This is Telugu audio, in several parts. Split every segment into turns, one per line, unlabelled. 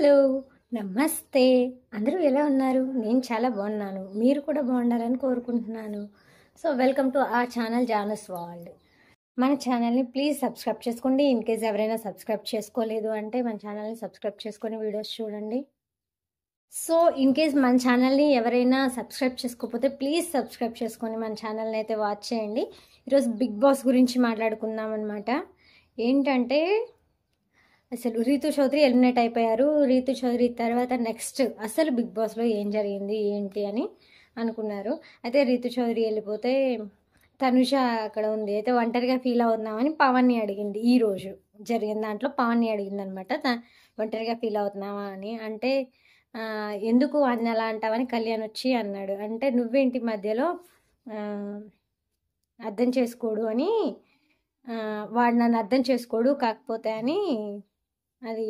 హలో! నమస్తే! అందరూ ఎలా ఉన్నారు? నేను చాలా బాగున్నాను. మీరు కూడా బాగుండాలని కోరుకుంటున్నాను. So, welcome to our channel Janus World. మన ఛానల్‌ని ప్లీజ్ సబ్స్క్రైబ్ చేసుకోండి. ఇన్ కేస్ ఎవరైనా సబ్స్క్రైబ్ చేసుకోలేదు అంటే మన ఛానల్‌ని సబ్స్క్రైబ్ చేసుకొని వీడియోస్ చూడండి. సో, ఇన్ కేస్ మన ఛానల్‌ని ఎవరైనా సబ్స్క్రైబ్ చేసుకోకపోతే ప్లీజ్ సబ్స్క్రైబ్ చేసుకొని మన ఛానల్‌ని అయితే వాచ్ చేయండి. ఈరోజు బిగ్ బాస్ గురించి మాట్లాడుకుందాం అనమాట. ఏంటంటే అసలు రీతు చౌదరి ఎలిమినేట్ అయిపోయారు. రీతు చౌదరి తర్వాత నెక్స్ట్ అసలు బిగ్ బాస్లో ఏం జరిగింది ఏంటి అని అనుకున్నారు. అయితే రీతు చౌదరి వెళ్ళిపోతే తనుష అక్కడ ఉంది. అయితే ఒంటరిగా ఫీల్ అవుతున్నామని పవన్ని అడిగింది. ఈరోజు జరిగిన దాంట్లో పవన్ని అడిగింది అనమాట. ఒంటరిగా ఫీల్ అవుతున్నావా అని అంటే ఎందుకు అని అలా అంటావని కళ్యాణ్ వచ్చి అన్నాడు. అంటే నువ్వేంటి మధ్యలో అర్థం చేసుకోడు అని వాడు నన్ను అర్థం చేసుకోడు కాకపోతే అని అది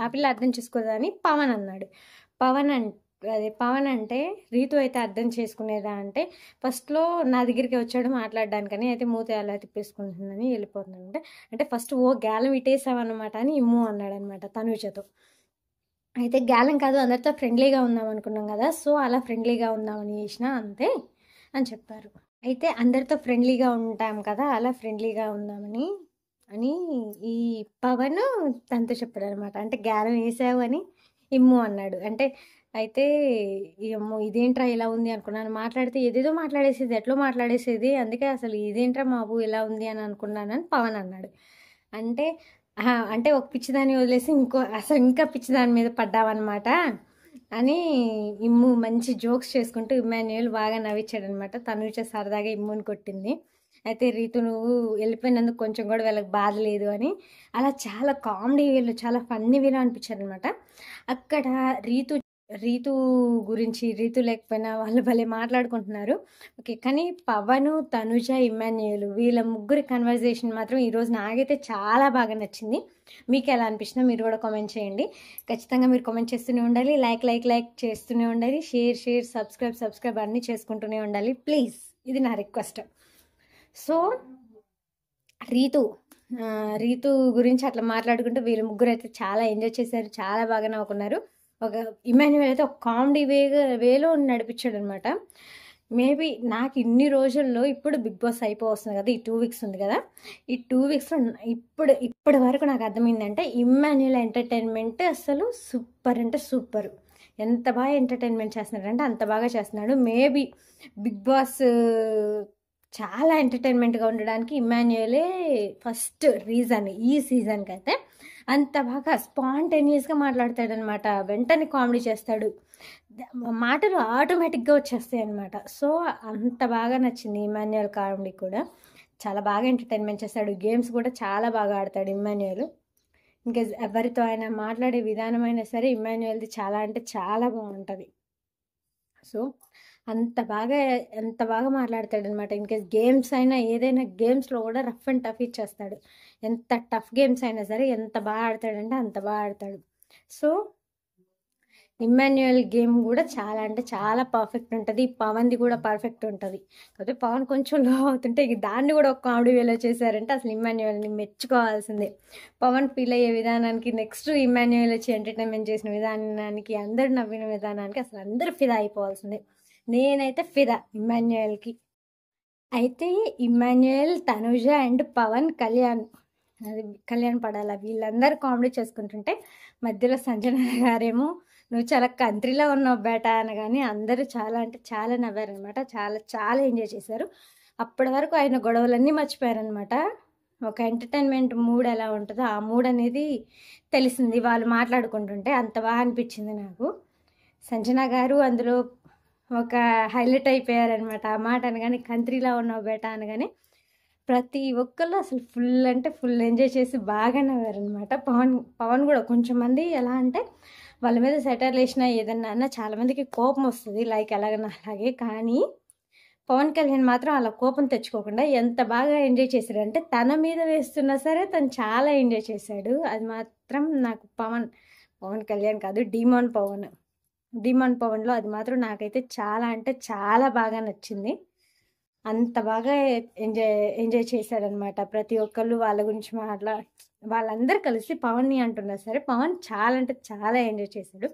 ఆ పిల్ల అర్థం చేసుకోదని పవన్ అన్నాడు. పవన్ అంటే రీతు అయితే అర్థం చేసుకునేదా అంటే ఫస్ట్లో నా దగ్గరికి వచ్చాడు మాట్లాడడానికని, అయితే మూత అలా తిప్పేసుకుంటుందని వెళ్ళిపోతుందంటే అంటే ఫస్ట్ గ్యాలం ఇటేసావన్నమాట అని ఇమ్ము అన్నాడు అనమాట తనుజతో. అయితే గ్యాలం కాదు, అందరితో ఫ్రెండ్లీగా ఉందాం అనుకున్నాం కదా, సో అలా ఫ్రెండ్లీగా ఉందామని చేసిన అంతే అని చెప్పారు. అయితే అందరితో ఫ్రెండ్లీగా ఉంటాం కదా, అలా ఫ్రెండ్లీగా ఉందామని అని ఈ పవన్ తనతో చెప్పాడు అనమాట. అంటే గ్యాలం వేసావు అని ఇమ్ము అన్నాడు. అంటే అయితే అమ్మో ఇదేంట్రా ఇలా ఉంది అనుకున్నాను, మాట్లాడితే ఏదేదో మాట్లాడేసేది, ఎట్లో మాట్లాడేసేది, అందుకే అసలు ఇదేంట్రా మాబు ఇలా ఉంది అని అనుకున్నానని పవన్ అన్నాడు. అంటే అంటే ఒక పిచ్చిదాన్ని వదిలేసి అసలు ఇంకా పిచ్చిదాని మీద పడ్డావన్నమాట అని ఇమ్ము మంచి జోక్స్ చేసుకుంటూ ఇమ్మాన్యుయల్ బాగా నవ్వించాడనమాట. తనుజ సరదాగా ఇమ్ముని కొట్టింది. అయితే రీతు నువ్వు వెళ్ళిపోయినందుకు కొంచెం కూడా వీళ్ళకి బాధ లేదు అని అలా చాలా కామెడీ వీళ్ళు చాలా ఫన్నీ వీళ్ళు అనిపించారనమాట. అక్కడ రీతు గురించి రీతు లేకపోయినా వాళ్ళు భలే మాట్లాడుకుంటున్నారు. ఓకే, కానీ పవన్, తనుజ, ఇమ్మాన్యుయల్ వీళ్ళ ముగ్గురి కన్వర్జేషన్ మాత్రం ఈరోజు నాకైతే చాలా బాగా నచ్చింది. మీకు ఎలా అనిపించినా మీరు కూడా కామెంట్ చేయండి. ఖచ్చితంగా మీరు కామెంట్ చేస్తూనే ఉండాలి, లైక్ చేస్తూనే ఉండాలి, షేర్ సబ్స్క్రైబ్ అన్నీ చేసుకుంటూనే ఉండాలి ప్లీజ్. ఇది నా రిక్వెస్ట్. సో రీతు గురించి అట్లా మాట్లాడుకుంటూ వీళ్ళు ముగ్గురు అయితే చాలా ఎంజాయ్ చేశారు, చాలా బాగా నవ్వుకున్నారు. ఒక ఇమాన్యుయల్ అయితే ఒక కామెడీ వేలో నడిపించాడు అనమాట. మేబీ నాకు ఇన్ని రోజుల్లో ఇప్పుడు బిగ్ బాస్ అయిపోతుంది కదా, ఈ 2 వీక్స్ ఉంది కదా, ఈ 2 వీక్స్లో ఇప్పటి వరకు నాకు అర్థమైందంటే ఇమ్మాన్యుయల్ ఎంటర్టైన్మెంట్ అసలు సూపర్ అంటే సూపర్. ఎంత బాగా ఎంటర్టైన్మెంట్ చేస్తున్నాడంటే అంత బాగా చేస్తున్నాడు. మేబీ బిగ్ బాస్ చాలా ఎంటర్టైన్మెంట్గా ఉండడానికి ఇమ్మాన్యుయలే ఫస్ట్ రీజన్. ఈ సీజన్కి అయితే అంత బాగా స్పాంటేనియస్గా మాట్లాడతాడనమాట, వెంటనే కామెడీ చేస్తాడు, మాటలు ఆటోమేటిక్గా వచ్చేస్తాయి అనమాట. సో అంత బాగా నచ్చింది ఇమ్మాన్యుయల్ కామెడీ కూడా. చాలా బాగా ఎంటర్టైన్మెంట్ చేస్తాడు, గేమ్స్ కూడా చాలా బాగా ఆడతాడు ఇమ్మాన్యుయల్. ఇంకా ఎవరితో ఆయన మాట్లాడే విధానమైనా సరే ఇమ్మాన్యుయల్ది చాలా అంటే చాలా బాగుంటుంది. సో ఎంత బాగా మాట్లాడతాడు అనమాట. ఇన్కేస్ గేమ్స్ అయినా ఏదైనా గేమ్స్లో కూడా రఫ్ అండ్ టఫ్ ఇచ్చేస్తాడు. ఎంత టఫ్ గేమ్స్ అయినా సరే ఎంత బాగా ఆడతాడంటే అంత బాగా ఆడతాడు. సో ఇమ్మాన్యుయల్ గేమ్ కూడా చాలా అంటే చాలా పర్ఫెక్ట్ ఉంటుంది. పవన్ది కూడా పర్ఫెక్ట్ ఉంటుంది. కాకపోతే పవన్ కొంచెం లో అవుతుంటే దాన్ని కూడా ఒక కామెడీ వేలో చేశారంటే అసలు ఇమ్మాన్యుయల్ని మెచ్చుకోవాల్సిందే. పవన్ ఫీల్ అయ్యే విధానానికి, నెక్స్ట్ ఇమ్మాన్యుయల్ వచ్చి ఎంటర్టైన్మెంట్ చేసిన విధానానికి, అందరు నవ్విన విధానానికి అసలు అందరూ ఫిదా అయిపోవాల్సిందే. నేనైతే ఫిదా ఇమ్మాన్యుయల్కి. అయితే ఇమ్మాన్యుయల్, తనుజ అండ్ పవన్, కళ్యాణ్ పడాల వీళ్ళందరూ కామెడీ చేసుకుంటుంటే మధ్యలో సంజన గారేమో నువ్వు చాలా కంట్రీలో ఉన్నావు బేటా అనగానే అందరూ చాలా అంటే చాలా నవ్వారనమాట. చాలా ఎంజాయ్ చేశారు. అప్పటి వరకు ఆయన గొడవలన్నీ మర్చిపోయారనమాట. ఒక ఎంటర్టైన్మెంట్ మూడ్ ఎలా ఉంటుందో ఆ మూడ్ అనేది తెలిసింది వాళ్ళు మాట్లాడుకుంటుంటే. అంత బాగా అనిపించింది నాకు. సంజన గారు అందులో ఒక హైలైట్ అయిపోయారనమాట. ఆ మాట అనగానే కంట్రీలో ఉన్నావు బేటా అనగానే ప్రతి ఒక్కళ్ళు అసలు ఫుల్ అంటే ఫుల్ ఎంజాయ్ చేసి బాగా నవ్వారనమాట. పవన్ కూడా కొంచెం మంది ఎలా అంటే వాళ్ళ మీద సెటైర్లు వేసినా ఏదన్నా అన్నా చాలామందికి కోపం వస్తుంది, లైక్ ఎలాగన్నా అలాగే. కానీ పవన్ కళ్యాణ్ మాత్రం అలా కోపం తెచ్చుకోకుండా ఎంత బాగా ఎంజాయ్ చేశాడు అంటే తన మీద వేస్తున్నా సరే తను చాలా ఎంజాయ్ చేశాడు. అది మాత్రం నాకు పవన్ కళ్యాణ్ కాదు, డిమాన్ పవన్లో అది మాత్రం నాకైతే చాలా అంటే చాలా బాగా నచ్చింది. అంత బాగా ఎంజాయ్ చేశారనమాట. ప్రతి ఒక్కళ్ళు వాళ్ళ గురించి వాళ్ళందరూ కలిసి పవన్‌ని అంటున్నా సరే, పవన్ చాలా అంటే చాలా ఎంజాయ్ చేశాడు.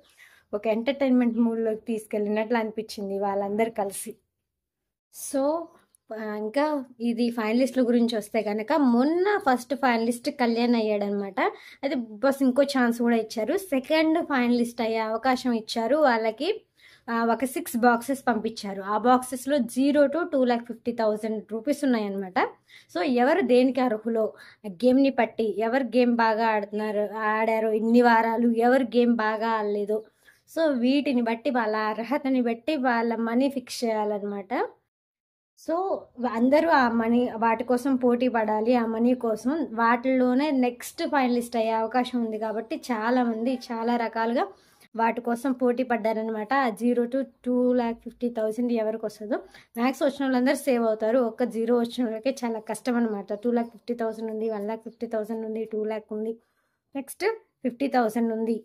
ఒక ఎంటర్‌టైన్‌మెంట్ మూడ్‌లోకి తీసుకెళ్ళినట్లు అనిపించింది వాళ్ళందరూ కలిసి. సో, ఇంకా ఇది ఫైనలిస్ట్‌ల గురించి వస్తే గనక మొన్న ఫస్ట్ ఫైనలిస్ట్ కళ్యాణ్ అయ్యాడనమాట. అయితే బిగ్ బాస్ ఇంకో ఛాన్స్ కూడా ఇచ్చారు. సెకండ్ ఫైనలిస్ట్ అయ్యే అవకాశం ఇచ్చారు. వాళ్ళకి ఒక 6 బాక్సెస్ పంపించారు. ఆ బాక్సెస్‌లో 0-2,50,000 రూపీస్ ఉన్నాయన్నమాట. సో, ఎవరు దేనికి అర్హులో గేమ్‌ని బట్టి ఎవరు గేమ్ బాగా ఆడారో ఇన్ని వారాలు, ఎవరు గేమ్ బాగా ఆడలేదో, సో వీటిని బట్టి వాళ్ళ అర్హతని బట్టి వాళ్ళ మనీ ఫిక్స్ చేయాలన్నమాట. సో, అందరూ ఆ మనీ వాటి కోసం పోటీ పడాలి. ఆ మనీ కోసం వాటిల్లోనే నెక్స్ట్ ఫైనలిస్ట్ అయ్యే అవకాశం ఉంది కాబట్టి చాలామంది చాలా రకాలుగా వాటి కోసం పోటీ పడ్డారనమాట. ఆ 0-2,50,000 ఎవరికి వస్తుందో మ్యాథ్స్ వచ్చిన వాళ్ళందరూ సేవ్ అవుతారు. ఒక్క 0 వచ్చిన వాళ్ళకే చాలా కష్టం అనమాట. 2,50,000 ఉంది, 1,50,000 ఉంది, 2,00,000 ఉంది, నెక్స్ట్ 50,000 ఉంది.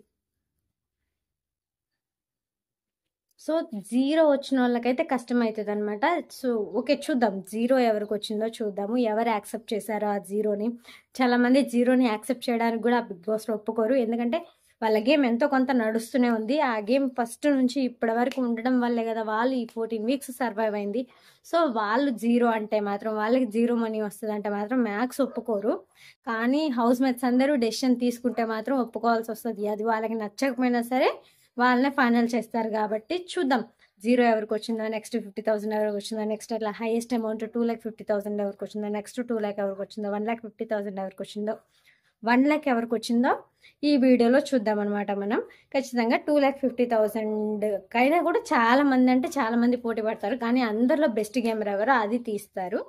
సో 0 వచ్చిన వాళ్ళకైతే కష్టమవుతుంది అనమాట. సో ఓకే, చూద్దాం 0 ఎవరికి వచ్చిందో చూద్దాము. ఎవరు యాక్సెప్ట్ చేశారో ఆ 0ని. చాలామంది 0ని యాక్సెప్ట్ చేయడానికి కూడా బిగ్ బాస్లో ఒప్పుకోరు. ఎందుకంటే వాళ్ళ గేమ్ ఎంతో కొంత నడుస్తూనే ఉంది. ఆ గేమ్ ఫస్ట్ నుంచి ఇప్పటి వరకు ఉండడం వల్లే కదా వాళ్ళు ఈ 14 వీక్స్ సర్వైవ్ అయింది. సో వాళ్ళు 0 అంటే మాత్రం, వాళ్ళకి 0 మనీ వస్తుంది అంటే మాత్రం మ్యాక్స్ ఒప్పుకోరు. కానీ హౌస్ మేట్స్ అందరూ డెసిషన్ తీసుకుంటే మాత్రం ఒప్పుకోవాల్సి వస్తుంది. అది వాళ్ళకి నచ్చకపోయినా సరే వాళ్ళనే ఫైనల్ చేస్తారు కాబట్టి చూద్దాం 0 ఎవరికి వచ్చిందో, నెక్స్ట్ 50,000 ఎవరికి వచ్చిందో, నెక్స్ట్ అట్లా హైయెస్ట్ అమౌంట్ 2,50,000 ఎవరికి వచ్చిందో, నెక్స్ట్ 2,00,000 ఎవరికి వచ్చిందో, 1,50,000 ఎవరికి వచ్చిందో, 1,00,000 ఎవరికి వచ్చిందో ఈ వీడియోలో చూద్దాం అనమాట. మనం ఖచ్చితంగా 2,50,000 కైనా కూడా చాలామంది పోటీ పడతారు. కానీ అందరిలో బెస్ట్ గేమర్ ఎవరో అది తీస్తారు.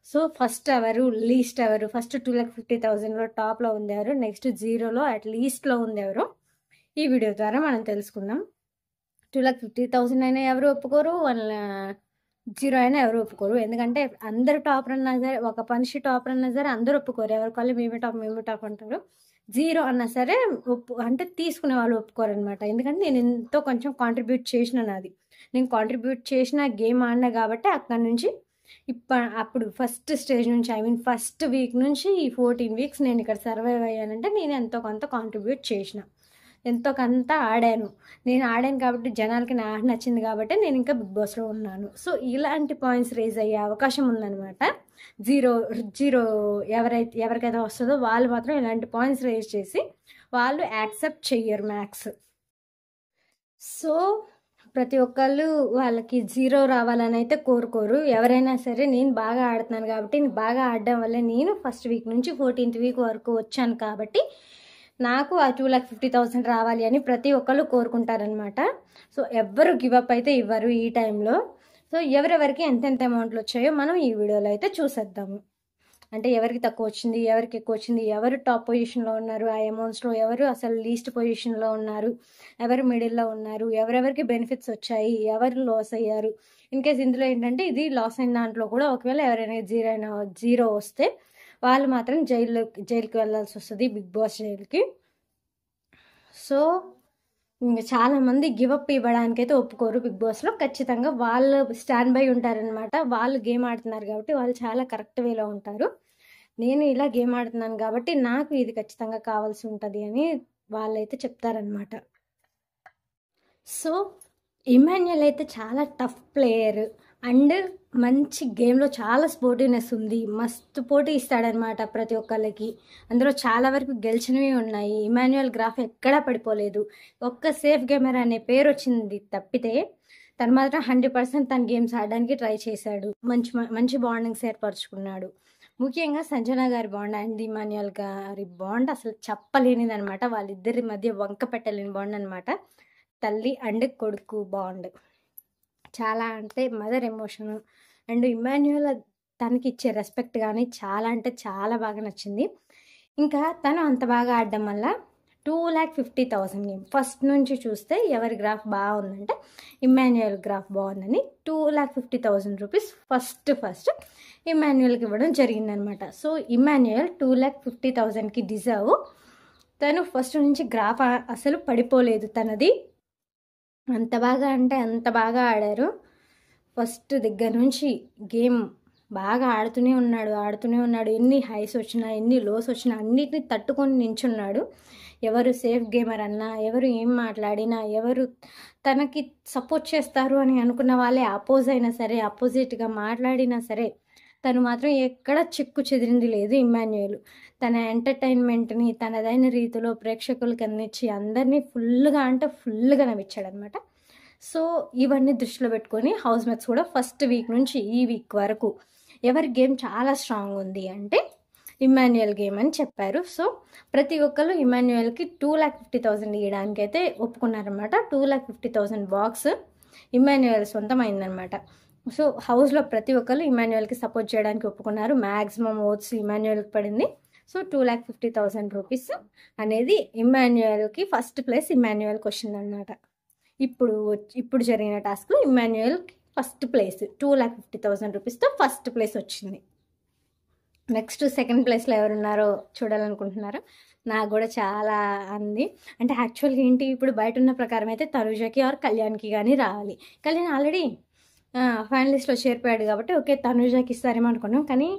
సో ఫస్ట్ ఎవరు, లీస్ట్ ఎవరు, ఫస్ట్ 2,50,000లో టాప్లో ఉంది ఎవరు, నెక్స్ట్ 0లో అట్లీస్ట్లో ఉంది ఎవరు, ఈ వీడియో ద్వారా మనం తెలుసుకుందాం. 2,50,000 అయినా ఎవరు ఒప్పుకోరు, 0 అయినా ఎవరు ఒప్పుకోరు. ఎందుకంటే అందరు టాపర్ అన్నా సరే, ఒక మనిషి టాపర్ అన్నా సరే అందరూ ఒప్పుకోరు. ఎవరికాళ్ళు మేమే టాప్ అంటారు. 0 అన్నా సరే అంటే తీసుకునే వాళ్ళు ఒప్పుకోరు అనమాట. ఎందుకంటే నేను ఎంతో కొంచెం కాంట్రిబ్యూట్ చేసిన నాది, నేను కాంట్రిబ్యూట్ చేసిన గేమ్ ఆడినా కాబట్టి అక్కడి నుంచి అప్పుడు ఫస్ట్ స్టేజ్ నుంచి ఫస్ట్ వీక్ నుంచి ఈ 14 వీక్స్ నేను ఇక్కడ సర్వైవ్ అయ్యానంటే నేను ఎంతో కొంత కాంట్రిబ్యూట్ చేసిన, ఎంతో కొంత ఆడాను. నేను ఆడాను కాబట్టి జనాలకి నా ఆట నచ్చింది కాబట్టి నేను ఇంకా బిగ్ బాస్లో ఉన్నాను. సో ఇలాంటి పాయింట్స్ రేజ్ అయ్యే అవకాశం ఉందన్నమాట. 0 ఎవరికైతే వస్తుందో వాళ్ళు మాత్రం ఇలాంటి పాయింట్స్ రేజ్ చేసి వాళ్ళు యాక్సెప్ట్ చెయ్యరు మ్యాక్స్. సో ప్రతి ఒక్కళ్ళు వాళ్ళకి 0 రావాలని అయితే కోరుకోరు. ఎవరైనా సరే నేను బాగా ఆడుతున్నాను కాబట్టి, బాగా ఆడడం వల్ల నేను ఫస్ట్ వీక్ నుంచి 14th వీక్ వరకు వచ్చాను కాబట్టి నాకు ఆ 2,50,000 రావాలి అని ప్రతి ఒక్కళ్ళు కోరుకుంటారనమాట. సో ఎవ్వరు గివప్ అయితే ఇవ్వరు ఈ టైంలో. సో ఎవరెవరికి ఎంతెంత అమౌంట్లు వచ్చాయో మనం ఈ వీడియోలో అయితే చూసేద్దాము. అంటే ఎవరికి తక్కువ వచ్చింది, ఎవరికి ఎక్కువ వచ్చింది, ఎవరు టాప్ పొజిషన్లో ఉన్నారు, ఆ అమౌంట్స్లో ఎవరు అసలు లీస్ట్ పొజిషన్లో ఉన్నారు, ఎవరు మిడిల్లో ఉన్నారు, ఎవరెవరికి బెనిఫిట్స్ వచ్చాయి, ఎవరు లాస్ అయ్యారు. ఇన్కేస్ ఇందులో ఏంటంటే ఇది లాస్ అయిన దాంట్లో కూడా ఒకవేళ ఎవరైనా 0 వస్తే వాళ్ళు మాత్రం జైలుకి వెళ్ళాల్సి వస్తుంది, బిగ్ బాస్ జైలుకి. సో చాలామంది గివప్ ఇవ్వడానికి అయితే ఒప్పుకోరు బిగ్ బాస్లో. ఖచ్చితంగా వాళ్ళు స్టాండ్ బై ఉంటారనమాట. వాళ్ళు గేమ్ ఆడుతున్నారు కాబట్టి వాళ్ళు చాలా కరెక్ట్ వేలో ఉంటారు. నేను ఇలా గేమ్ ఆడుతున్నాను కాబట్టి నాకు ఇది ఖచ్చితంగా కావాల్సి ఉంటుంది అని వాళ్ళైతే చెప్తారనమాట. సో ఇమాన్యుయల్ అయితే చాలా టఫ్ ప్లేయర్ అండ్ మంచి గేమ్లో చాలా స్పోర్టివ్నెస్ ఉంది. మస్తు పోటీ ఇస్తాడనమాట ప్రతి ఒక్కళ్ళకి. అందులో చాలా వరకు గెలిచినవి ఉన్నాయి. ఇమాన్యుయల్ గ్రాఫ్ ఎక్కడా పడిపోలేదు. ఒక్క సేఫ్ గేమర్ అనే పేరు వచ్చింది తప్పితే తను మాత్రం 100% తన గేమ్స్ ఆడడానికి ట్రై చేశాడు. మంచి బాండింగ్స్ ఏర్పరచుకున్నాడు. ముఖ్యంగా సంజన గారి బాండ్ అండ్ ఇమాన్యుయల్ గారి బాండ్ అసలు చెప్పలేనిదనమాట. వాళ్ళిద్దరి మధ్య వంక పెట్టలేని బాండ్ అనమాట. తల్లి అండ్ కొడుకు బాండ్ చాలా అంటే మదర్ ఎమోషను. అండ్ ఇమాన్యుయల్ తనకి ఇచ్చే రెస్పెక్ట్ కానీ చాలా అంటే చాలా బాగా నచ్చింది. ఇంకా తను అంత బాగా ఆడడం వల్ల 2,50,000 గేమ్ ఫస్ట్ నుంచి చూస్తే ఎవరి గ్రాఫ్ బాగుందంటే ఇమాన్యుయల్ గ్రాఫ్ బాగుందని 2,50,000 రూపీస్ ఫస్ట్ ఇమాన్యుయల్కి ఇవ్వడం జరిగిందనమాట. సో ఇమాన్యుయల్ 2,50,000కి డిజర్వ్. తను ఫస్ట్ నుంచి గ్రాఫ్ అసలు పడిపోలేదు తనది. అంత బాగా అంటే అంత బాగా ఆడారు. ఫస్ట్ దగ్గర నుంచి గేమ్ బాగా ఆడుతూనే ఉన్నాడు. ఎన్ని హైస్ వచ్చినా ఎన్ని లోస్ వచ్చినా అన్నిటిని తట్టుకొని నించున్నాడు. ఎవరు సేఫ్ గేమర్ అన్నా, ఎవరు ఏం మాట్లాడినా, ఎవరు తనకి సపోర్ట్ చేస్తారు అని అనుకున్న వాళ్ళే ఆపోజిట్గా మాట్లాడినా సరే తను మాత్రం ఎక్కడ చిక్కు చెదిరింది లేదు. ఇమ్మాన్యుయల్ తన ఎంటర్టైన్మెంట్ని తనదైన రీతిలో ప్రేక్షకులకి అందించి అందరినీ ఫుల్గా నవ్వించాడనమాట. సో ఇవన్నీ దృష్టిలో పెట్టుకొని హౌస్ మేట్స్ కూడా ఫస్ట్ వీక్ నుంచి ఈ వీక్ వరకు ఎవరి గేమ్ చాలా స్ట్రాంగ్ ఉంది అంటే ఇమ్మాన్యుయల్ గేమ్ అని చెప్పారు. సో ప్రతి ఒక్కరు ఇమ్మాన్యుయల్కి 2,50,000 ఇవ్వడానికి అయితే ఒప్పుకున్నారనమాట. 2,50,000 బాక్స్ ఇమ్మాన్యుయల్ సొంతమైందనమాట. సో హౌస్లో ప్రతి ఒక్కరు ఇమ్మాన్యుయల్కి సపోర్ట్ చేయడానికి ఒప్పుకున్నారు. మ్యాక్సిమం ఓట్స్ ఇమ్మాన్యుయల్కి పడింది. సో 2,50,000 రూపీస్ అనేది ఇమ్మాన్యుయల్కి ఫస్ట్ ప్లేస్ ఇమ్మాన్యుయల్కి వచ్చిందనమాట. ఇప్పుడు జరిగిన టాస్క్లో ఇమ్మాన్యుయల్కి ఫస్ట్ ప్లేస్ 2,50,000 రూపీస్తో ఫస్ట్ ప్లేస్ వచ్చింది. నెక్స్ట్ సెకండ్ ప్లేస్లో ఎవరున్నారో చూడాలనుకుంటున్నారా? నాకు కూడా చాలా అంది. అంటే యాక్చువల్గా ఏంటి, ఇప్పుడు బయట ఉన్న ప్రకారం అయితే తనుజకి ఆర్ కళ్యాణ్కి కానీ రావాలి. కళ్యాణ్ ఆల్రెడీ ఫైనలిస్ట్లో చేరిపోయాడు కాబట్టి ఓకే తనుజకి ఇస్తారేమో అనుకున్నాం. కానీ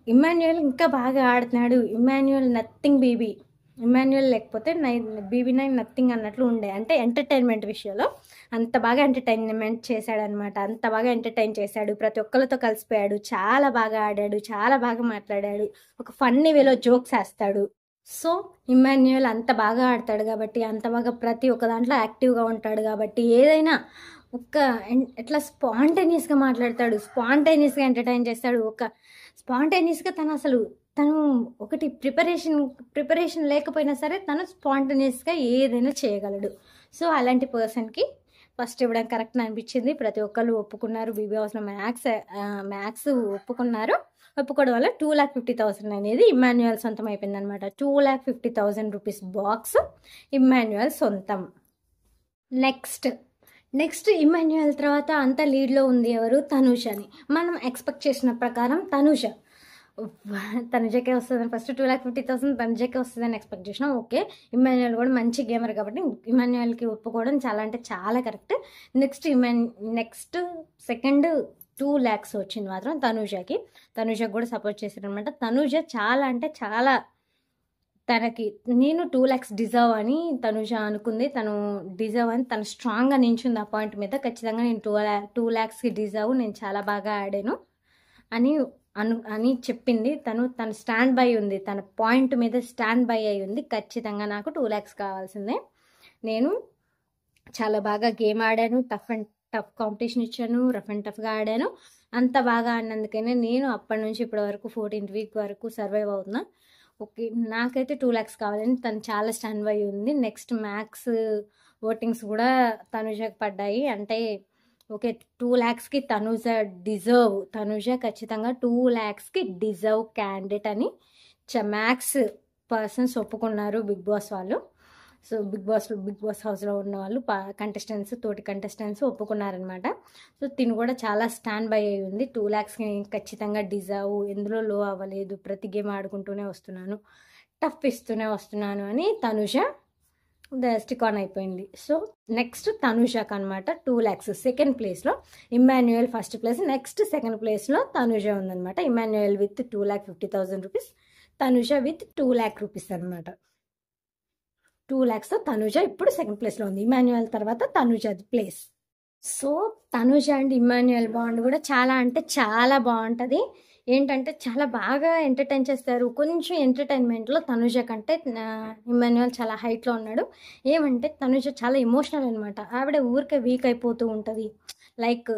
ఇమ్మాన్యుయల్ ఇంకా బాగా ఆడుతున్నాడు. Immanuel nothing BB. ఇమ్మాన్యుయల్ లేకపోతే BB9 నథింగ్ అన్నట్లు ఉండే. అంటే ఎంటర్టైన్మెంట్ విషయంలో అంత బాగా ఎంటర్టైన్మెంట్ చేశాడనమాట. అంత బాగా ఎంటర్టైన్ చేశాడు. ప్రతి ఒక్కరితో కలిసిపోయాడు. చాలా బాగా ఆడాడు. చాలా బాగా మాట్లాడాడు. ఒక ఫన్నీ వేలో జోక్స్ వేస్తాడు. సో ఇమ్మాన్యుయల్ అంత బాగా ఆడతాడు కాబట్టి, అంత బాగా ప్రతి ఒక్క దాంట్లో యాక్టివ్గా ఉంటాడు కాబట్టి ఏదైనా ఎట్లా స్పాంటేనియస్గా మాట్లాడతాడు, స్పాంటేనియస్గా ఎంటర్టైన్ చేస్తాడు. స్పాంటేనియస్గా తను ఒకటి ప్రిపరేషన్ లేకపోయినా సరే తను స్పాంటేనియస్గా ఏదైనా చేయగలడు. సో అలాంటి పర్సన్కి ఫస్ట్ ఇవ్వడం కరెక్ట్ అనిపించింది. ప్రతి ఒక్కళ్ళు ఒప్పుకున్నారు. బీబీ హౌస్లో మ్యాథ్స్ ఒప్పుకోవడం వల్ల 2,50,000 అనేది ఇమ్మాన్యుయల్ సొంతం అయిపోయింది అనమాట. 2,50,000 రూపీస్ బాక్స్ ఇమ్మాన్యుయల్ సొంతం. నెక్స్ట్ ఇమ్మాన్యుయల్ తర్వాత అంత లీడ్లో ఉంది ఎవరు? తనుజని. మనం ఎక్స్పెక్ట్ చేసిన ప్రకారం తనుజకే వస్తుందని ఫస్ట్ 2,50,000 తనుజకే వస్తుందని ఎక్స్పెక్ట్ చేసినాం. ఓకే ఇమ్మాన్యుయల్ కూడా మంచి గేమర్ కాబట్టి ఇమ్మాన్యుయల్కి ఒప్పుకోవడం చాలా అంటే చాలా కరెక్ట్. నెక్స్ట్ సెకండ్ 2 lakhs వచ్చింది మాత్రం తనుజకి కూడా సపోర్ట్ చేశారనమాట. తనుజ చాలా అంటే చాలా నేను 2 lakhs డిజర్వ్ అని తనుజ అనుకుంది. తను డిజర్వ్ అని తను స్ట్రాంగ్గా నించుంది ఆ పాయింట్ మీద. ఖచ్చితంగా నేను 2 lakhsకి డిజర్వ్, నేను చాలా బాగా ఆడాను అని చెప్పింది. తన స్టాండ్ బై ఉంది, తన పాయింట్ మీద స్టాండ్ బై అయి ఉంది. ఖచ్చితంగా నాకు 2 lakhs కావాల్సిందే. నేను చాలా బాగా గేమ్ ఆడాను, టఫ్ కాంపిటీషన్ ఇచ్చాను, రఫ్ అండ్ టఫ్గా ఆడాను. అంత బాగా ఆడినందుకైనా నేను అప్పటి నుంచి ఇప్పటి వరకు 14th వీక్ వరకు సర్వైవ్ అవుతున్నా. ఓకే నాకైతే 2 lakhs కావాలని తను చాలా స్టాండ్ బై ఉంది. నెక్స్ట్ మ్యాథ్స్ ఓటింగ్స్ కూడా తనుజకి పడ్డాయి. అంటే ఓకే 2 lakhsకి తనుజ ఖచ్చితంగా 2 lakhsకి డిజర్వ్ క్యాండిడేట్ అని మ్యాథ్స్ పర్సన్స్ ఒప్పుకున్నారు బిగ్ బాస్ వాళ్ళు. సో బిగ్ బాస్ హౌస్లో ఉన్న వాళ్ళు తోటి కంటెస్టెంట్స్ ఒప్పుకున్నారనమాట. సో తిను కూడా చాలా స్టాండ్ బై అయి ఉంది. 2 lakhsకి ఖచ్చితంగా డిజర్వ్, ఎందులో లో అవ్వలేదు, ప్రతి గేమ్ ఆడుకుంటూనే వస్తున్నాను, టఫ్ ఇస్తూనే వస్తున్నాను అని తనుజ స్టిక్ ఆన్ అయిపోయింది. సో నెక్స్ట్ తనుజకి అనమాట 2 lakhs. సెకండ్ ప్లేస్లో Immanuel first place. Next second ప్లేస్లో తనుజ ఉందనమాట. Immanuel with 2,50,000 rupees, Tanuja with 2 lakh rupees అనమాట. 2 lakhs తనుజ ఇప్పుడు సెకండ్ ప్లేస్లో ఉంది. ఇమ్మాన్యుయల్ తర్వాత తనుజది place. So Tanuja and Emmanuel bond కూడా చాలా అంటే చాలా బాగుంటుంది. ఏంటంటే చాలా బాగా ఎంటర్టైన్ చేస్తారు. కొంచెం ఎంటర్టైన్మెంట్లో తనుజ కంటే ఇమ్మాన్యుయల్ చాలా హైట్లో ఉన్నాడు. ఏమంటే తనుజ చాలా ఎమోషనల్ అనమాట. ఆవిడ ఊరికే వీక్ అయిపోతూ ఉంటుంది. లైక్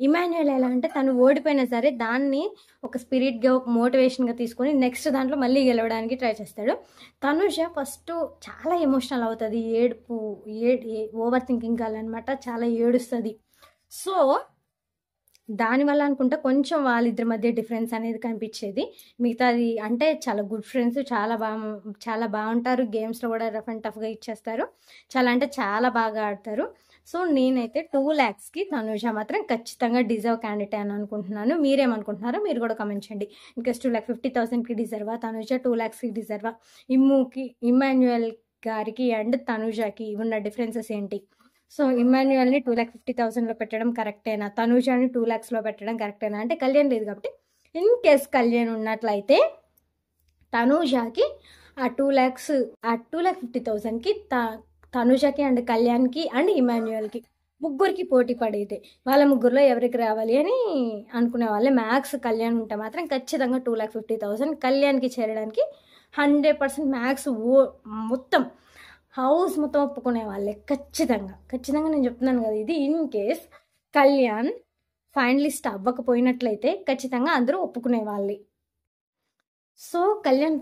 ఇమ్మాన్యుయల్ ఎలా అంటే తను ఓడిపోయినా సరే దాన్ని ఒక స్పిరిట్గా, ఒక మోటివేషన్గా తీసుకొని నెక్స్ట్ దాంట్లో మళ్ళీ గెలవడానికి ట్రై చేస్తాడు. తనుజ ఫస్ట్ చాలా ఎమోషనల్ అవుతుంది. ఓవర్ థింకింగ్ కాలనమాట, చాలా ఏడుస్తుంది. సో దానివల్ల అనుకుంటా కొంచెం వాళ్ళిద్దరి మధ్య డిఫరెన్స్ అనేది కనిపించేది. మిగతాది అంటే చాలా గుడ్ ఫ్రెండ్స్, చాలా బాగుంటారు. గేమ్స్లో కూడా రఫ్ అండ్ టఫ్గా ఇచ్చేస్తారు. చాలా అంటే చాలా బాగా ఆడతారు. సో నేనైతే 2 lakhsకి తనుజ మాత్రం ఖచ్చితంగా డిజర్వ్ క్యాండిడేట్ అని అనుకుంటున్నాను. మీరేమనుకుంటున్నారో మీరు కూడా కమెంట్ చేయండి. ఇన్కేస్ 2,50,000కి డిజర్వా తనుజ, 2 lakhsకి డిజర్వా, ఇమ్మాన్యుయల్ గారికి అండ్ తనుజకి ఉన్న డిఫరెన్సెస్ ఏంటి? సో ఇమాన్యుయల్ని 2,50,000లో పెట్టడం కరెక్టేనా, తనూజని 2 lakhsలో పెట్టడం కరెక్టేనా అంటే కళ్యాణ్ లేదు కాబట్టి ఇన్ కేస్ కళ్యాణ్ ఉన్నట్లయితే తనూజకి ఆ 2 lakhs ఆ 2,50,000కి తనూజకి అండ్ కళ్యాణ్కి అండ్ ఇమాన్యుయల్కి ముగ్గురికి పోటీ పడేది. వాళ్ళ ముగ్గురులో ఎవరికి రావాలి అని అనుకునే వాళ్ళే. మ్యాక్స్ కళ్యాణ్ ఉంటే మాత్రం ఖచ్చితంగా 2,50,000 కళ్యాణ్కి చేరడానికి 100% మ్యాక్స్ మొత్తం హౌస్ మొత్తం ఒప్పుకునే వాళ్ళే. ఖచ్చితంగా నేను చెప్తున్నాను కదా, ఇది ఇన్ కేస్ కళ్యాణ్ ఫైనలిస్ట్ అవ్వకపోయినట్లయితే ఖచ్చితంగా అందరూ ఒప్పుకునే వాళ్ళే. సో కళ్యాణ్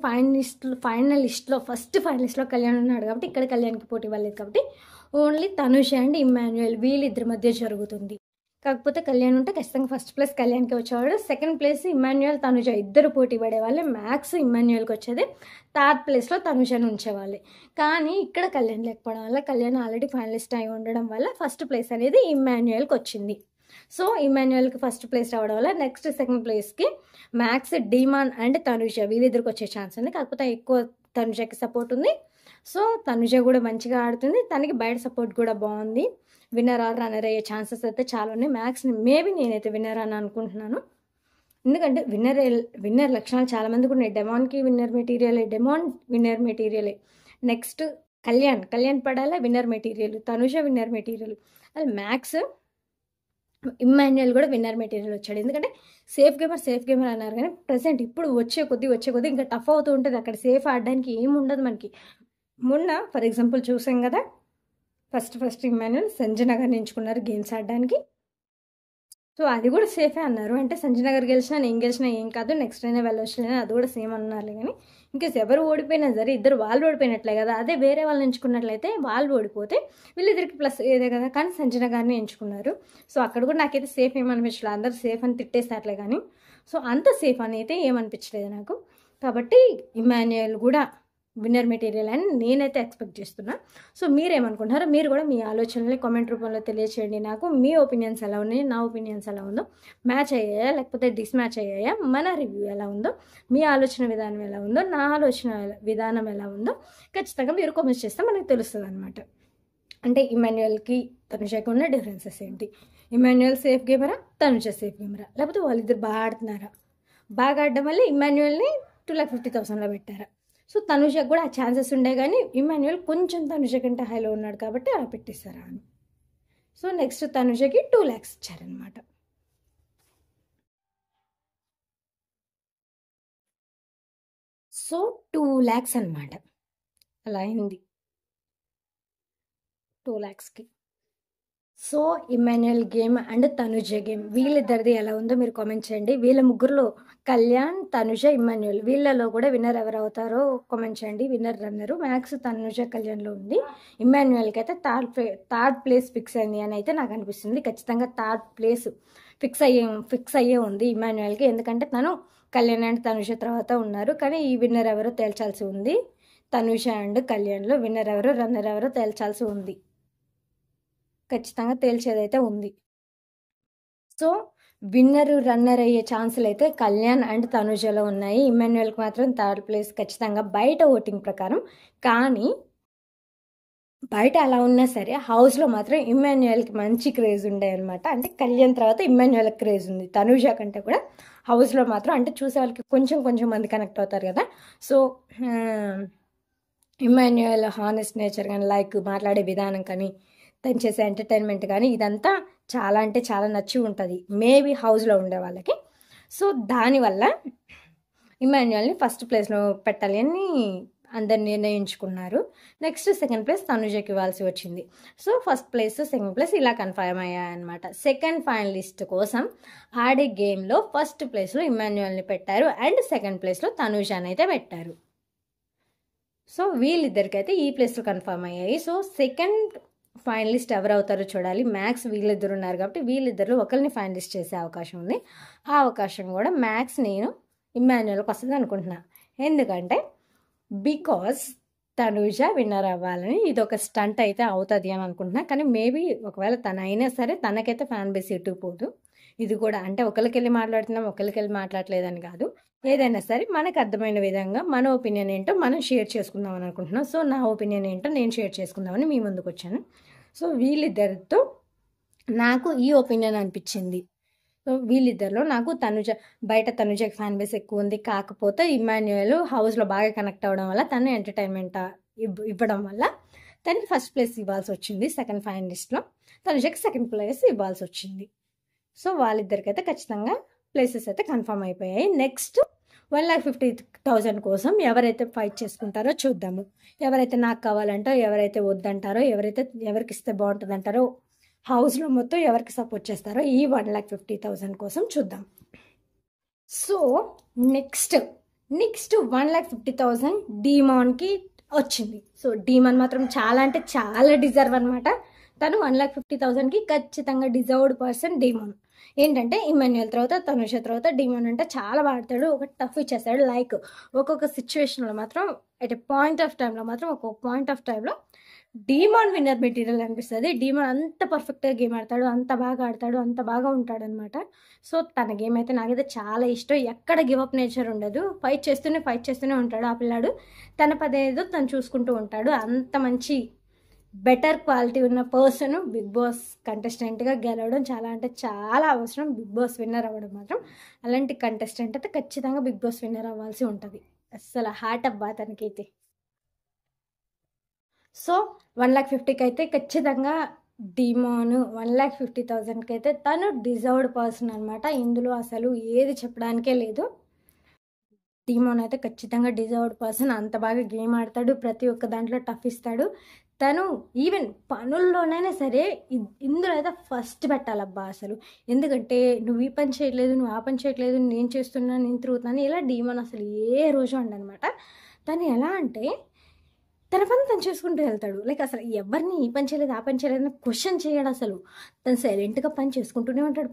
ఫైనలిస్ట్లో ఫస్ట్ ఫైనలిస్ట్లో కళ్యాణ్ ఉన్నాడు కాబట్టి ఇక్కడ కళ్యాణ్కి పోటీ ఇవ్వలేదు కాబట్టి ఓన్లీ తనుష అండ్ ఇమాన్యుయల్ వీళ్ళిద్దరి మధ్య జరుగుతుంది. కాకపోతే కళ్యాణ్ ఉంటే ఖచ్చితంగా ఫస్ట్ ప్లేస్ కళ్యాణ్కి వచ్చేవాడు, సెకండ్ ప్లేస్ ఇమాన్యుయల్ తనుజ ఇద్దరు పోటీ పడేవాళ్ళే. మ్యాక్స్ ఇమాన్యుయల్కి వచ్చేది, థర్డ్ ప్లేస్లో తనుజను ఉంచేవాళ్ళే. కానీ ఇక్కడ కళ్యాణ్ లేకపోవడం వల్ల, కళ్యాణ్ ఆల్రెడీ ఫైనలిస్ట్ అయి ఉండడం వల్ల ఫస్ట్ ప్లేస్ అనేది ఇమాన్యుయల్కి వచ్చింది. సో ఇమాన్యుయల్కి ఫస్ట్ ప్లేస్ రావడం వల్ల నెక్స్ట్ సెకండ్ ప్లేస్కి మ్యాక్స్, డీమాన్ అండ్ తనుజ వీళ్ళిద్దరికి వచ్చే ఛాన్స్ ఉంది. కాకపోతే ఎక్కువ తనుజకి సపోర్ట్ ఉంది. సో తనుజ కూడా మంచిగా ఆడుతుంది, తనకి బయట సపోర్ట్ కూడా బాగుంది. విన్నర్ ఆర్ రన్నర్ అయ్యే ఛాన్సెస్ అయితే చాలా ఉన్నాయి. మ్యాక్స్ని మేబీ నేనైతే విన్నర్ అని అనుకుంటున్నాను. ఎందుకంటే విన్నర్ లక్షణాలు చాలామందికి ఉన్నాయి. డెమాన్కి విన్నర్ మెటీరియలే, డెమాన్ విన్నర్ మెటీరియలే. Next Kalyan Padala winner material, Tanuja winner material. అది మ్యాక్స్, ఇమాన్యుయల్ కూడా విన్నర్ మెటీరియల్ వచ్చాడు. ఎందుకంటే సేఫ్ గేమర్ అన్నారు కానీ ప్రజెంట్ ఇప్పుడు వచ్చే కొద్దీ ఇంకా టఫ్ అవుతూ ఉంటుంది. అక్కడ సేఫ్ ఆడడానికి ఏమి ఉండదు మనకి. మొన్న ఫర్ ఎగ్జాంపుల్ చూసాం కదా, ఫస్ట్ ఇమాన్యుయల్ సంజనగర్ ఎంచుకున్నారు గేమ్స్ ఆడడానికి. సో అది కూడా సేఫే అన్నారు. అంటే సంజనగర్ గెలిచినా నేను గెలిచినా ఏం కాదు, నెక్స్ట్ అయినా వెళ్ళొచ్చులేని అది కూడా సేమ్ అన్నారు. కానీ ఇంకేస్ ఎవరు ఓడిపోయినా సరే వాళ్ళు ఓడిపోయినట్లే కదా. అదే వేరే వాళ్ళని ఎంచుకున్నట్లయితే వాళ్ళు ఓడిపోతే వీళ్ళిద్దరికి ప్లస్ ఏదే కదా. కానీ సంజనగారిని ఎంచుకున్నారు. సో అక్కడ కూడా నాకైతే సేఫ్ ఏమనిపించలేదు, అందరు సేఫ్ అని తిట్టేసారులే కానీ. సో అంత సేఫ్ అని అయితే ఏమనిపించలేదు నాకు. కాబట్టి ఇమాన్యుయల్ కూడా విన్నర్ మెటీరియల్ అని నేనైతే ఎక్స్పెక్ట్ చేస్తున్నా. సో మీరేమనుకుంటున్నారో మీరు కూడా మీ ఆలోచనల్ని కామెంట్ రూపంలో తెలియచేయండి. నాకు మీ ఒపీనియన్స్ ఎలా ఉన్నాయి, నా ఒపీనియన్స్ ఎలా ఉందో, మ్యాచ్ అయ్యాయా లేకపోతే డిస్మ్యాచ్ అయ్యాయా, మన రివ్యూ ఎలా ఉందో, మీ ఆలోచన విధానం ఎలా ఉందో, నా ఆలోచన విధానం ఎలా ఉందో ఖచ్చితంగా మీరు కామెంట్స్ చేస్తే మనకు తెలుస్తుంది అనమాట. అంటే ఇమాన్యుయల్కి తనుజకి ఉన్న డిఫరెన్సెస్ ఏంటి, ఇమాన్యుయల్ సేఫ్ గేమరా, తనుజ సేఫ్ గేమరా, లేకపోతే వాళ్ళిద్దరు బాగా ఆడుతున్నారా, బాగా ఆడడం వల్ల ఇమాన్యుయల్ని 2,50,000లో పెట్టారా. సో తనుజకు కూడా ఆ ఛాన్సెస్ ఉండే కానీ ఇమాన్యుయల్ కొంచెం తనుజ కంటే హైలో ఉన్నాడు కాబట్టి అలా పెట్టేశారా అని. సో నెక్స్ట్ తనుజకి 2 lakhs ఇచ్చారనమాట. సో 2 lakhs అనమాట అలా అయింది 2 lakhsకి. So Emmanuel game and Tanuja game వీళ్ళిద్దరిది ఎలా ఉందో మీరు కామెంట్ చేయండి. వీళ్ళ ముగ్గురులో కళ్యాణ్, తనుజ, ఇమాన్యుయల్ వీళ్ళలో కూడా విన్నర్ ఎవరు అవుతారో కామెంట్ చేయండి. విన్నర్ రన్నరు మ్యాక్స్ తనుజ కళ్యాణ్లో ఉంది. ఇమాన్యుయల్కి అయితే థర్డ్ ప్లేస్ ఫిక్స్ అయింది అని అయితే నాకు అనిపిస్తుంది. ఖచ్చితంగా థర్డ్ ప్లేస్ ఫిక్స్ అయ్యే ఉంది ఇమాన్యుయల్కి. ఎందుకంటే తను కళ్యాణ్ అండ్ తనుజ తర్వాత ఉన్నారు. కానీ ఈ విన్నర్ ఎవరో తేల్చాల్సి ఉంది. తనుజ అండ్ కళ్యాణ్లో విన్నర్ ఎవరో రన్నర్ ఎవరో తేల్చాల్సి ఉంది. ఖచ్చితంగా తేల్చేదైతే ఉంది. సో విన్నర్ రన్నర్ అయ్యే ఛాన్సులు అయితే కళ్యాణ్ అండ్ తనుజలో ఉన్నాయి. ఇమాన్యుయల్కి మాత్రం థర్డ్ ప్లేస్ ఖచ్చితంగా బయట ఓటింగ్ ప్రకారం. కానీ బయట అలా ఉన్నా సరే హౌస్లో మాత్రం ఇమాన్యుయల్కి మంచి క్రేజ్ ఉండే అనమాట. అంటే కళ్యాణ్ తర్వాత ఇమాన్యుయల్కి క్రేజ్ ఉంది. తనుజ కంటే కూడా హౌస్లో మాత్రం అంటే చూసే వాళ్ళకి కొంచెం మంది కనెక్ట్ అవుతారు కదా. సో ఇమాన్యుయల్ హానెస్ట్ నేచర్ కానీ, లైక్ మాట్లాడే విధానం కానీ, తను చేసే ఎంటర్టైన్మెంట్ కానీ ఇదంతా చాలా అంటే చాలా నచ్చి ఉంటుంది మేబీ హౌస్లో ఉండే వాళ్ళకి. సో దానివల్ల ఇమాన్యుయల్ని ఫస్ట్ ప్లేస్లో పెట్టాలి అని అందరు నిర్ణయించుకున్నారు. నెక్స్ట్ సెకండ్ ప్లేస్ తనుజకి ఇవ్వాల్సి వచ్చింది. So first place second place ఇలా కన్ఫర్మ్ అయ్యాయన్నమాట. సెకండ్ ఫైనలిస్ట్ కోసం ఆడే గేమ్లో ఫస్ట్ ప్లేస్లో ఇమాన్యుయల్ని పెట్టారు అండ్ సెకండ్ ప్లేస్లో తనుజని అయితే పెట్టారు. సో వీళ్ళిద్దరికైతే ఈ ప్లేస్లో కన్ఫర్మ్ అయ్యాయి. సో సెకండ్ ఫైనలిస్ట్ ఎవరు అవుతారో చూడాలి. మ్యాక్స్ వీళ్ళిద్దరు ఉన్నారు కాబట్టి వీళ్ళిద్దరు ఒకరిని ఫైనలిస్ట్ చేసే అవకాశం ఉంది. ఆ అవకాశం కూడా మ్యాక్స్ నేను ఇమాన్యుయల్కి వస్తుంది అనుకుంటున్నా. ఎందుకంటే బికాస్ తనుజ విన్నర్ అవ్వాలని ఇది ఒక స్టంట్ అయితే అవుతుంది అని అనుకుంటున్నా. కానీ మేబీ ఒకవేళ తను అయినా సరే తనకైతే ఫ్యాన్ బేస్ ఇటుపోదు. ఇది కూడా అంటే ఒకరికెళ్ళి మాట్లాడుతున్నాం ఒకరికెళ్ళి మాట్లాడలేదని కాదు. ఏదైనా సరే మనకు అర్థమైన విధంగా మన ఒపీనియన్ ఏంటో మనం షేర్ చేసుకుందామని అనుకుంటున్నాం. సో నా ఒపీనియన్ ఏంటో నేను షేర్ చేసుకుందామని మీ ముందుకు వచ్చాను. సో వీళ్ళిద్దరితో నాకు ఈ ఒపీనియన్ అనిపించింది. సో వీళ్ళిద్దరిలో నాకు తనుజ, బయట తనుజకి ఫ్యాన్ బేస్ ఎక్కువ ఉంది, కాకపోతే ఇమాన్యుయల్ హౌస్లో బాగా కనెక్ట్ అవ్వడం వల్ల తను ఎంటర్టైన్మెంట్ ఇవ్వడం వల్ల తనకి ఫస్ట్ ప్లేస్ ఇవ్వాల్సి వచ్చింది. సెకండ్ ఫైనలిస్ట్లో తనుజకి సెకండ్ ప్లేస్ ఇవ్వాల్సి వచ్చింది. సో వాళ్ళిద్దరికైతే ఖచ్చితంగా ప్లేసెస్ అయితే కన్ఫర్మ్ అయిపోయాయి. నెక్స్ట్ 1,50,000 కోసం ఎవరైతే ఫైట్ చేసుకుంటారో చూద్దాము. ఎవరైతే నాకు కావాలంటో, ఎవరైతే వద్దంటారో, ఎవరికి ఇస్తే బాగుంటుంది అంటారో, హౌస్లో మొత్తం ఎవరికి సపోర్ట్ చేస్తారో ఈ 1,50,000 కోసం చూద్దాం. సో నెక్స్ట్ 1,50,000 డీమాన్కి వచ్చింది. సో డీమాన్ మాత్రం చాలా అంటే చాలా డిజర్వ్ అనమాట. తను 1,50,000కి ఖచ్చితంగా డిజర్వ్డ్ పర్సన్ డీమాన్. ఏంటంటే ఇమాన్యుయల్ తర్వాత తనుష తర్వాత డీమాన్ అంటే చాలా వాడతాడు, ఒక టఫ్ ఇచ్చేస్తాడు. లైక్ ఒక్కొక్క సిచ్యువేషన్లో మాత్రం ఒక్కొక్క పాయింట్ ఆఫ్ టైంలో డీమాన్ విన్నర్ మెటీరియల్ అనిపిస్తుంది. డీమాన్ అంత పర్ఫెక్ట్గా గేమ్ ఆడతాడు, అంత బాగా ఆడతాడు, అంత బాగా ఉంటాడు అనమాట. సో తన గేమ్ అయితే నాకైతే చాలా ఇష్టం. ఎక్కడ గివప్ నేచర్ ఉండదు, ఫైట్ చేస్తూనే ఉంటాడు ఆ పిల్లాడు. తన పదేదో తను చూసుకుంటూ ఉంటాడు. అంత మంచి బెటర్ క్వాలిటీ ఉన్న పర్సన్ బిగ్ బాస్ కంటెస్టెంట్గా గెలవడం చాలా అంటే చాలా అవసరం. బిగ్ బాస్ విన్నర్ అవ్వడం మాత్రం, అలాంటి కంటెస్టెంట్ అయితే ఖచ్చితంగా బిగ్ బాస్ విన్నర్ అవ్వాల్సి ఉంటుంది. అస్సలు హార్ట్ అబ్బా తనకైతే. సో 1,50,000కి అయితే ఖచ్చితంగా డీమాన్, 1,50,000కి అయితే తను డిజర్వ్డ్ పర్సన్ అనమాట. ఇందులో అసలు ఏది చెప్పడానికే లేదు. డీమాన్ అయితే ఖచ్చితంగా డిజర్వ్డ్ పర్సన్. అంత బాగా గేమ్ ఆడతాడు, ప్రతి ఒక్క దాంట్లో టఫ్ ఇస్తాడు. తను ఈవెన్ పనుల్లోనైనా సరే ఇందులో అయితే ఫస్ట్ పెట్టాలబ్బా అసలు. ఎందుకంటే నువ్వు ఈ పని చేయట్లేదు, నువ్వు ఆ పని చేయట్లేదు, నేను చేస్తున్నాను, నేను తిరుగుతున్నాను, ఇలా డీమాన్ అసలు ఏ రోజు ఉండనమాట. తను ఎలా అంటే తన పని తను చేసుకుంటూ వెళ్తాడు. లైక్ అసలు ఎవరిని ఈ పని చేయలేదు ఆ పని చేయలేదు అని క్వశ్చన్ చేయడు అసలు. తను సైలెంట్గా పని చేసుకుంటూనే ఉంటాడు.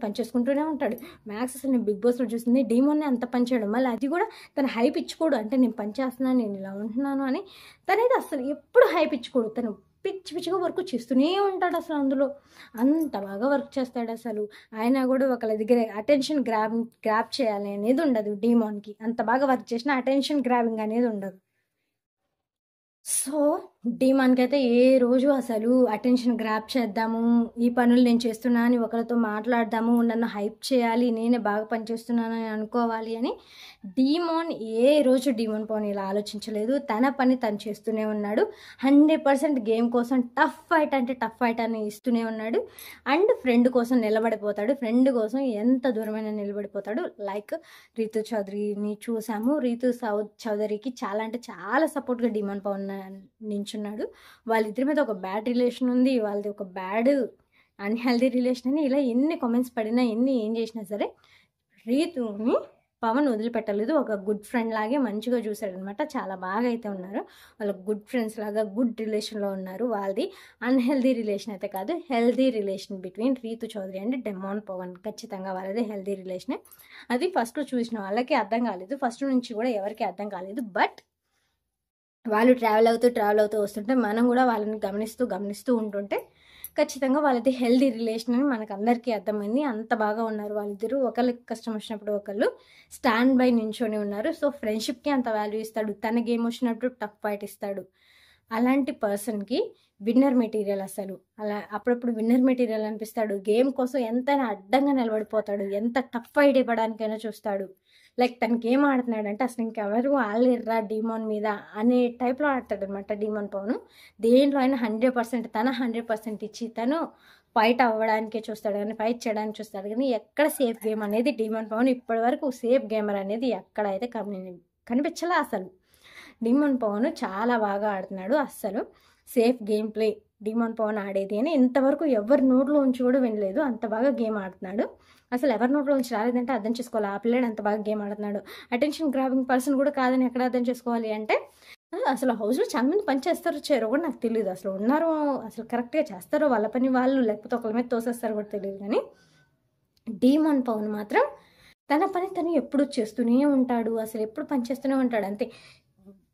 మ్యాక్స్ అసలు నేను బిగ్ బాస్లో చూసింది డీమాన్ని అంత పని చేయడం, మళ్ళీ అది కూడా తను హైప్ ఇచ్చుకోడు. అంటే నేను పని చేస్తున్నాను, నేను ఇలా ఉంటున్నాను అని తనైతే అసలు ఎప్పుడు హైప్ ఇచ్చుకోడు. తను పిచ్చిగా వర్క్ చేస్తూనే ఉంటాడు. అసలు అందులో అంత బాగా వర్క్ చేస్తాడు అసలు. ఆయన కూడా ఒకళ్ళ దగ్గర అటెన్షన్ గ్రాప్ చేయాలి అనేది ఉండదు డీమాన్కి. అంత బాగా వర్క్ చేసినా అటెన్షన్ గ్రాబింగ్ అనేది ఉండదు. సో డీమాన్కి అయితే ఏ రోజు అసలు అటెన్షన్ గ్రాప్ చేద్దాము, ఈ పనులు నేను చేస్తున్నా అని ఒకరితో మాట్లాడదాము, నన్ను హైప్ చేయాలి, నేనే బాగా పనిచేస్తున్నాను అని అనుకోవాలి అని డీమాన్ ఏ రోజు డీమాన్ పవన్ ఇలా ఆలోచించలేదు. తన పని తను చేస్తూనే ఉన్నాడు. 100% గేమ్ కోసం టఫ్ ఫైట్ అని ఇస్తూనే ఉన్నాడు. అండ్ ఫ్రెండ్ కోసం నిలబడిపోతాడు. ఫ్రెండ్ కోసం ఎంత దూరమైనా నిలబడిపోతాడు. లైక్ రీతు చౌదరిని చూసాము. రీతు చౌదరికి చాలా అంటే చాలా సపోర్ట్గా డీమాన్ పవన్ నించున్నాడు. వాళ్ళిద్దరి మీద ఒక బ్యాడ్ రిలేషన్ ఉంది, వాళ్ళది ఒక బ్యాడ్ అన్హెల్దీ రిలేషన్ అని ఇలా ఎన్ని కామెంట్స్ పడినా ఏం చేసినా సరే రీతుని పవన్ వదిలిపెట్టలేదు. ఒక గుడ్ ఫ్రెండ్ లాగే మంచిగా చూశాడనమాట. చాలా బాగా అయితే ఉన్నారు. వాళ్ళ గుడ్ ఫ్రెండ్స్ లాగా గుడ్ రిలేషన్లో ఉన్నారు. వాళ్ళది అన్హెల్దీ రిలేషన్ అయితే కాదు, healthy relation between Ritu Chowdary and demon Pavan. ఖచ్చితంగా వాళ్ళది హెల్దీ రిలేషనే. అది ఫస్ట్లో చూసిన వాళ్ళకి అర్థం కాలేదు, ఫస్ట్ నుంచి కూడా ఎవరికి అర్థం కాలేదు. బట్ వాళ్ళు ట్రావెల్ అవుతూ వస్తుంటే మనం కూడా వాళ్ళని గమనిస్తూ ఉంటుంటే ఖచ్చితంగా వాళ్ళది హెల్దీ రిలేషన్ అని మనకు అందరికీ అర్థమైంది. అంత బాగా ఉన్నారు వాళ్ళిద్దరూ. ఒకళ్ళకి కష్టం వచ్చినప్పుడు ఒకళ్ళు స్టాండ్ బై నించొని ఉన్నారు. సో ఫ్రెండ్షిప్కి అంత వాల్యూ ఇస్తాడు. తన గేమ్ వచ్చినప్పుడు టఫ్ ఫైట్ ఇస్తాడు. అలాంటి పర్సన్కి విన్నర్ మెటీరియల్ అసలు. అలా అప్పుడప్పుడు విన్నర్ మెటీరియల్ అనిపిస్తాడు. గేమ్ కోసం ఎంతైనా అడ్డంగా నిలబడిపోతాడు, ఎంత టఫ్ ఫైట్ ఇవ్వడానికైనా చూస్తాడు. లైక్ తనకి ఏం ఆడుతున్నాడంటే అసలు ఇంకెవరు ఆడలేర్రా డీమాన్ మీద అనే టైప్లో ఆడతాడు అనమాట డీమాన్ పవన్. దేంట్లో అయినా 100% తన 100% ఇచ్చి తను ఫైట్ అవ్వడానికే చూస్తాడు కానీ ఫైట్ చేయడానికి చూస్తాడు కానీ ఎక్కడ సేఫ్ గేమ్ అనేది డీమాన్ పవన్ ఇప్పటి వరకు సేఫ్ గేమర్ అనేది ఎక్కడైతే కనిపించలే అసలు. డీమాన్ పవన్ చాలా బాగా ఆడుతున్నాడు. అస్సలు safe game play demon Pavan ఆడేది అని ఇంతవరకు ఎవరి నోట్లో ఉంచి కూడా వినలేదు. అంత బాగా గేమ్ ఆడుతున్నాడు. అసలు ఎవరి నోట్లో ఉంచి రాలేదంటే అర్థం చేసుకోవాలి ఆ పిల్లాడు అంత బాగా గేమ్ ఆడుతున్నాడు. అటెన్షన్ గ్రాబింగ్ పర్సన్ కూడా కాదని ఎక్కడ అర్థం చేసుకోవాలి అంటే అసలు హౌస్లో చాలా మంది పని చేస్తారో చేయరో కూడా నాకు తెలియదు. అసలు ఉన్నారో అసలు కరెక్ట్గా చేస్తారో వాళ్ళ పని వాళ్ళు, లేకపోతే ఒకరి మీద తోసేస్తారో కూడా తెలియదు. కానీ డీమాన్ పవన్ మాత్రం తన పని తను ఎప్పుడు చేస్తూనే ఉంటాడు. అసలు ఎప్పుడు పని చేస్తూనే ఉంటాడు. అంతే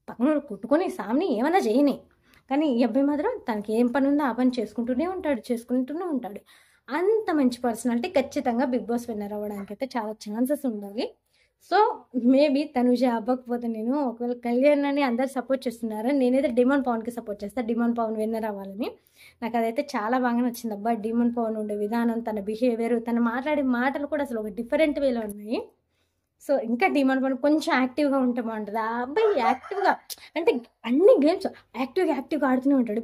పక్కన కుట్టుకొని సామ్ని ఏమైనా చేయని, కానీ ఈ అబ్బాయి మాత్రం తనకి ఏం పని ఉందో ఆ పని చేసుకుంటూనే ఉంటాడు. అంత మంచి పర్సనాలిటీ. ఖచ్చితంగా బిగ్ బాస్ విన్నర్ అవ్వడానికి అయితే చాలా ఛాన్సెస్ ఉండాలి. సో మేబీ తనుజ అవ్వకపోతే నేను ఒకవేళ కళ్యాణ్ అని అందరు సపోర్ట్ చేస్తున్నారు, నేనైతే డిమాండ్ పవన్కి సపోర్ట్ చేస్తాను, డిమాండ్ పవన్ విన్నర్ అవ్వాలని. నాకు అదైతే చాలా బాగా నచ్చింది. అబ్బా డిమాండ్ పవన్ ఉండే విధానం, తన బిహేవియర్, తను మాట్లాడే మాటలు కూడా అసలు ఒక డిఫరెంట్ వేలో ఉన్నాయి. సో ఇంకా డిమాండ్ పవన్ కొంచెం యాక్టివ్గా ఉంటే బాగుంటుంది. ఆ అబ్బాయి యాక్టివ్గా అంటే అన్ని గేమ్స్ యాక్టివ్గా ఆడుతూనే ఉంటాడు.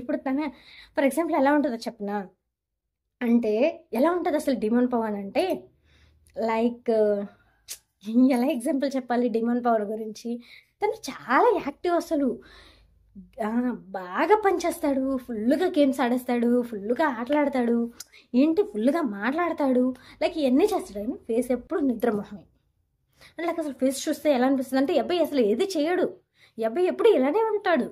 ఇప్పుడు తన ఫర్ ఎగ్జాంపుల్ ఎలా ఉంటుందో చెప్పనా, అంటే ఎలా ఉంటుంది అసలు డిమాండ్ పవన్ అంటే లైక్ ఎలా ఎగ్జాంపుల్ చెప్పాలి డిమాండ్ పవర్ గురించి. తను చాలా యాక్టివ్ అసలు, బాగా పనిచేస్తాడు, ఫుల్గా గేమ్స్ ఆడేస్తాడు, ఫుల్గా ఆటలాడతాడు, ఫుల్గా మాట్లాడతాడు, లైక్ ఇవన్నీ చేస్తాడు. కానీ ఫేస్ ఎప్పుడు నిద్రమోహమే. అంటే నాకు అసలు ఫేస్ చూస్తే ఎలా అనిపిస్తుంది అంటే, ఈ అబ్బాయి అసలు ఏది చేయడు, ఈ అబ్బాయి ఎప్పుడు ఇలానే ఉంటాడు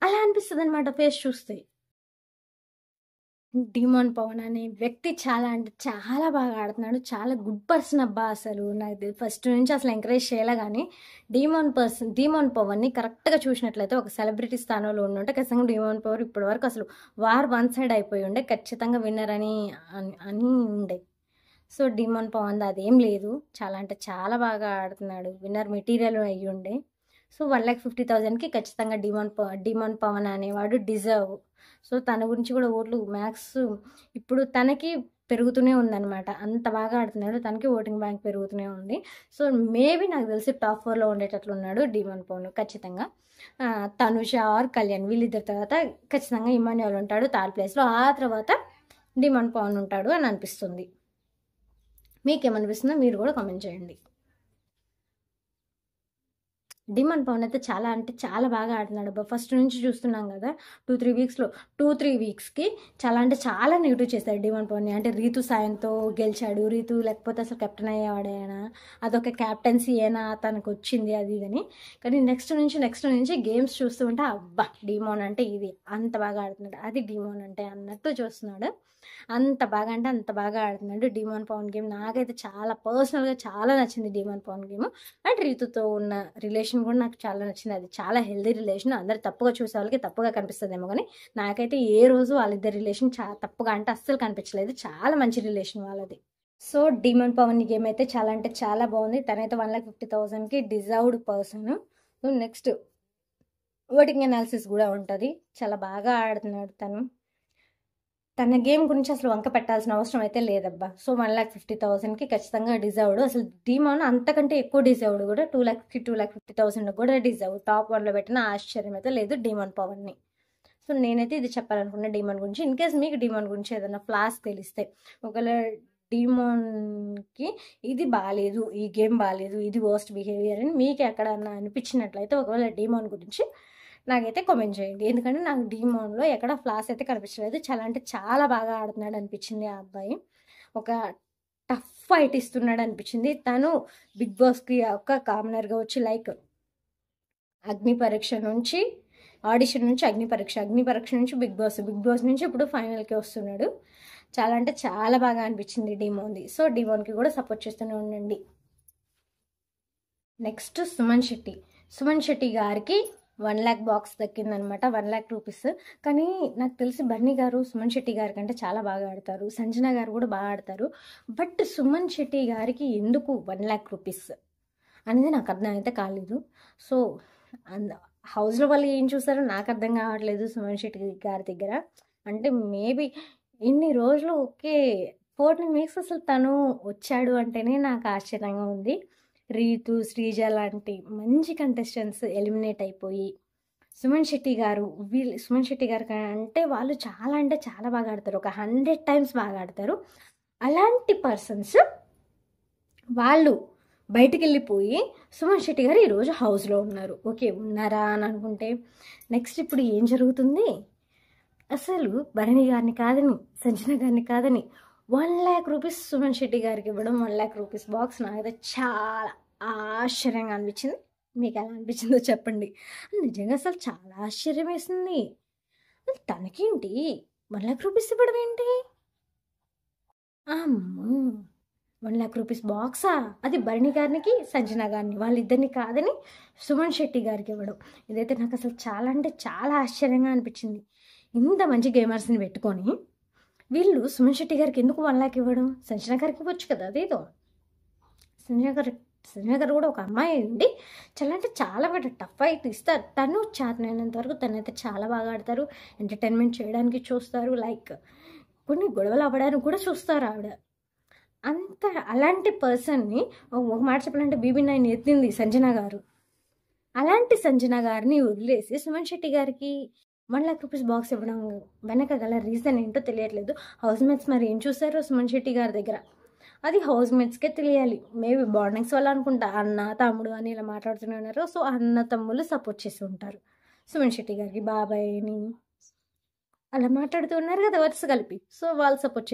అలా అనిపిస్తుంది అనమాట ఫేస్ చూస్తే. డిమాండ్ పవన్ అనే వ్యక్తి చాలా అంటే చాలా బాగా ఆడుతున్నాడు, చాలా గుడ్ పర్సన్ అబ్బా. అసలు నాకు ఫస్ట్ నుంచి అసలు ఎంకరేజ్ చేయాలి. కానీ డిమాండ్ పవన్ని కరెక్ట్గా చూసినట్లయితే ఒక సెలబ్రిటీ స్థానంలో ఉండుంటే ఖచ్చితంగా డిమాండ్ పవర్ ఇప్పటి వరకు అసలు వన్ సైడ్ అయిపోయి ఉండే, ఖచ్చితంగా విన్నర్ అని ఉండే. సో డిమాండ్ పవన్ అదేం లేదు, చాలా అంటే చాలా బాగా ఆడుతున్నాడు, విన్నర్ మెటీరియల్ అయ్యి ఉండే. సో 1,50,000కి ఖచ్చితంగా డిమాండ్ పవన్ అనేవాడు డిజర్వ్. సో తన గురించి కూడా ఓట్లు మ్యాక్స్ ఇప్పుడు తనకి పెరుగుతూనే ఉందన్నమాట, అంత బాగా ఆడుతున్నాడు, తనకి ఓటింగ్ బ్యాంక్ పెరుగుతూనే ఉంది. సో మేబీ నాకు తెలిసి టాప్ 4లో ఉండేటట్లు ఉన్నాడు డిమాండ్ పవన్ ఖచ్చితంగా. తనుష ఆర్ కళ్యాణ్ వీళ్ళిద్దరి తర్వాత ఖచ్చితంగా ఇమాన్యుయల్ ఉంటాడు థర్డ్ ప్లేస్లో, ఆ తర్వాత డిమాండ్ పవన్ ఉంటాడు అని అనిపిస్తుంది. మీకేమనిపిస్తుందో మీరు కూడా కామెంట్ చేయండి. డిమాండ్ పవన్ అయితే చాలా అంటే చాలా బాగా ఆడుతున్నాడు అబ్బా. ఫస్ట్ నుంచి చూస్తున్నాం కదా, 2-3 వీక్స్కి చాలా అంటే చాలా నెగిటివ్ చేశాడు డిమాండ్ పవన్ని. అంటే రీతు సాయంతో గెలిచాడు, రీతు లేకపోతే అసలు కెప్టెన్ అయ్యేవాడేనా, అదొక క్యాప్టెన్సీ ఏనా తనకు వచ్చింది అది ఇదని. కానీ నెక్స్ట్ నుంచి గేమ్స్ చూస్తూ ఉంటే అబ్బా డిమాండ్ అంటే ఇది అంత బాగా ఆడుతున్నాడు, అది డిమాండ్ అంటే అన్నట్టు చూస్తున్నాడు. అంత బాగా అంటే అంత బాగా ఆడుతున్నాడు డిమాండ్ పవన్ గేమ్. నాకైతే చాలా పర్సనల్గా చాలా నచ్చింది డిమాండ్ పవన్ గేమ్. అండ్ రీతుతో ఉన్న రిలేషన్ కూడా నాకు చాలా నచ్చింది, అది చాలా హెల్దీ రిలేషన్. అందరు తప్పుగా చూసే వాళ్ళకి తప్పుగా కనిపిస్తుందేమో, కానీ నాకైతే ఏ రోజు వాళ్ళిద్దరి రిలేషన్ తప్పుగా అంటే అస్సలు కనిపించలేదు, చాలా మంచి రిలేషన్ వాళ్ళది. సో డిమాండ్ పవన్ గేమ్ అయితే చాలా అంటే చాలా బాగుంది, తనైతే 1,50,000కి deserved person. So next voting analysis కూడా ఉంటుంది, చాలా బాగా ఆడుతున్నాడు తను. తన గేమ్ గురించి అసలు వంక పెట్టాల్సిన అవసరం అయితే లేదబ్బా. సో 1,50,000కి ఖచ్చితంగా డిజర్వ్డ్. అసలు డిమాండ్ అంతకంటే ఎక్కువ డిజర్వ్డ్ కూడా, 2,50,000 కూడా డిజర్వ్. టాప్ 1లో పెట్టిన ఆశ్చర్యం అయితే లేదు డిమాండ్ పవన్ని. సో నేనైతే ఇది చెప్పాలనుకున్నా డిమాండ్ గురించి. ఇన్ కేస్ మీకు డిమాండ్ గురించి ఏదైనా ఫ్లాస్ తెలిస్తే, ఒకవేళ డిమాండ్కి ఇది బాగాలేదు, ఈ గేమ్ బాగాలేదు, ఇది వర్స్ట్ బిహేవియర్ అని మీకు ఎక్కడన్నా అనిపించినట్లయితే ఒకవేళ డిమాండ్ గురించి నాకైతే కామెంట్ చేయండి. ఎందుకంటే నాకు డిమాండ్లో ఎక్కడ ఫ్లాస్ అయితే కనిపించలేదు, చాలా అంటే చాలా బాగా ఆడుతున్నాడు అనిపించింది ఆ అబ్బాయి. ఒక టఫ్ ఫైట్ ఇస్తున్నాడు అనిపించింది. తను బిగ్ బాస్కి ఒక కామనర్గా వచ్చి లైక్ అగ్ని పరీక్ష నుంచి ఆడిషన్ నుంచి అగ్ని పరీక్ష నుంచి బిగ్ బాస్ నుంచి ఇప్పుడు ఫైనల్కి వస్తున్నాడు. చాలా అంటే చాలా బాగా అనిపించింది డిమాండ్ది. సో డిమాండ్కి కూడా సపోర్ట్ చేస్తూనే ఉండండి. నెక్స్ట్ సుమన్ శెట్టి గారికి 1 lakh బాక్స్ దక్కిందనమాట, 1 lakh రూపీస్. కానీ నాకు తెలిసి బన్నీ గారు సుమన్ శెట్టి గారి కంటే చాలా బాగా ఆడతారు, సంజన గారు కూడా బాగా ఆడతారు. బట్ సుమన్ శెట్టి గారికి ఎందుకు 1 lakh రూపీస్ అనేది నాకు అర్థం అయితే కాలేదు. సో హౌస్లో వాళ్ళు ఏం చూసారో నాకు అర్థం కావట్లేదు సుమన్ శెట్టి గారి దగ్గర. అంటే మేబీ ఇన్ని రోజులు ఓకే 14 వీక్స్ అసలు తను వచ్చాడు అంటేనే నాకు ఆశ్చర్యంగా ఉంది. రీతు, శ్రీజ లాంటి మంచి కంటెస్టెంట్స్ ఎలిమినేట్ అయిపోయి సుమన్ శెట్టి గారు అంటే వాళ్ళు చాలా అంటే చాలా బాగా ఆడతారు, ఒక 100 times బాగా ఆడతారు. అలాంటి పర్సన్స్ వాళ్ళు బయటికి వెళ్ళిపోయి సుమన్ శెట్టి గారు ఈరోజు హౌస్లో ఉన్నారు. ఓకే ఉన్నారా అని అనుకుంటే నెక్స్ట్ ఇప్పుడు ఏం జరుగుతుంది, అసలు భరణి గారిని కాదని సంజన గారిని కాదని 1 lakh రూపీస్ సుమన్ శెట్టి గారికి ఇవ్వడం, 1 lakh రూపీస్ బాక్స్ నాకైతే చాలా ఆశ్చర్యంగా అనిపించింది. మీకు ఎలా అనిపించిందో చెప్పండి. నిజంగా అసలు చాలా ఆశ్చర్యం వేసింది. తనకేంటి 1 lakh రూపీస్ ఇవ్వడం ఏంటి, అమ్మో 1 lakh రూపీస్ బాక్సా, అది భరణి గారికి సంజన గారిని వాళ్ళిద్దరిని కాదని సుమన్ శెట్టి గారికి ఇవ్వడం, ఇదైతే నాకు అసలు చాలా అంటే చాలా ఆశ్చర్యంగా అనిపించింది. ఇంత మంచి గేమర్స్ని పెట్టుకొని వీళ్ళు సుమన్ శెట్టి గారికి ఎందుకు 1 lakh ఇవ్వడం, సంజన గారికి ఇవ్వచ్చు కదా అదేదో. సంజన గారు కూడా ఒక అమ్మాయి అండి. చాలా అంటే చాలా పెద్ద టఫ్ ఫైట్ ఇస్తారు. తను చేతనైనంత వరకు తనైతే చాలా బాగా ఆడతారు. ఎంటర్టైన్మెంట్ చేయడానికి చూస్తారు. లైక్ కొన్ని గొడవలు అవ్వడానికి కూడా చూస్తారు ఆవిడ. అంత అలాంటి పర్సన్ని ఒక మాట చెప్పాలంటే BB9 ఎత్తింది సంజన గారు. అలాంటి సంజన గారిని వదిలేసి సుమన్ శెట్టి గారికి 1 లక్ష రూపీస్ బాక్స్ ఇవ్వడం వెనక గల రీజన్ ఏంటో తెలియట్లేదు. హౌస్ మేట్స్ మరి ఏం చూసారో సుమన్ శెట్టి గారి దగ్గర, అది హౌస్ మేట్స్కే తెలియాలి. మేబీ బాండింగ్స్ వల్ల అనుకుంటా అన్న తమ్ముడు అని ఇలా మాట్లాడుతున్నారు. సో అన్న తమ్ముళ్ళు సపోర్ట్ చేసి ఉంటారు సుమన్ శెట్టి గారికి, బాబాయ్ అని అలా మాట్లాడుతూ ఉన్నారు కదా వరుస కలిపి. సో వాళ్ళు సపోర్ట్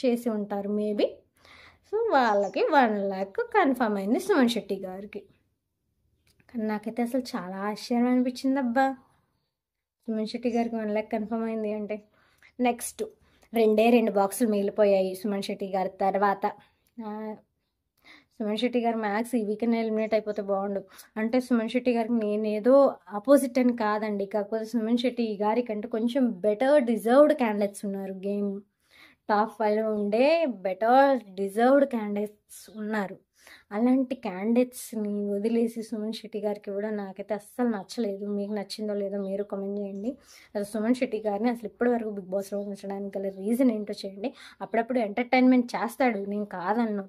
చేసి ఉంటారు మేబీ. సో వాళ్ళకి 1 లక్ష కన్ఫర్మ్ అయింది సుమన్ శెట్టి గారికి. కానీ నాకైతే అసలు చాలా ఆశ్చర్యం అనిపించింది అబ్బా, సుమన్ శెట్టి గారికి 1 లక్ష కన్ఫర్మ్ అయింది అంటే. నెక్స్ట్ 2 బాక్సులు మిగిలిపోయాయి సుమన్ శెట్టి గారి తర్వాత. సుమన్ శెట్టి గారు మ్యాక్స్ ఈ వీకెండ్ ఎలిమినేట్ అయిపోతే బాగుండు. అంటే సుమన్ శెట్టి గారికి నేనేదో ఆపోజిట్ అని కాదండి, కాకపోతే సుమన్ శెట్టి గారి కంటే కొంచెం బెటర్ డిజర్వ్డ్ క్యాండిడేట్స్ ఉన్నారు. గేమ్ టాప్ 5లో ఉండే బెటర్ డిజర్వ్డ్ క్యాండిడేట్స్ ఉన్నారు. అలాంటి క్యాండిడేట్స్ని వదిలేసి సుమన్ శెట్టి గారికి కూడా నాకైతే అస్సలు నచ్చలేదు. మీకు నచ్చిందో లేదో మీరు కామెంట్ చేయండి. అసలు సుమన్ శెట్టి గారిని అసలు ఇప్పటి వరకు బిగ్ బాస్లో ఉంచడానికి గల రీజన్ ఏంటో చేయండి. అప్పుడప్పుడు ఎంటర్టైన్మెంట్ చేస్తాడు, నేను కాదన్ను,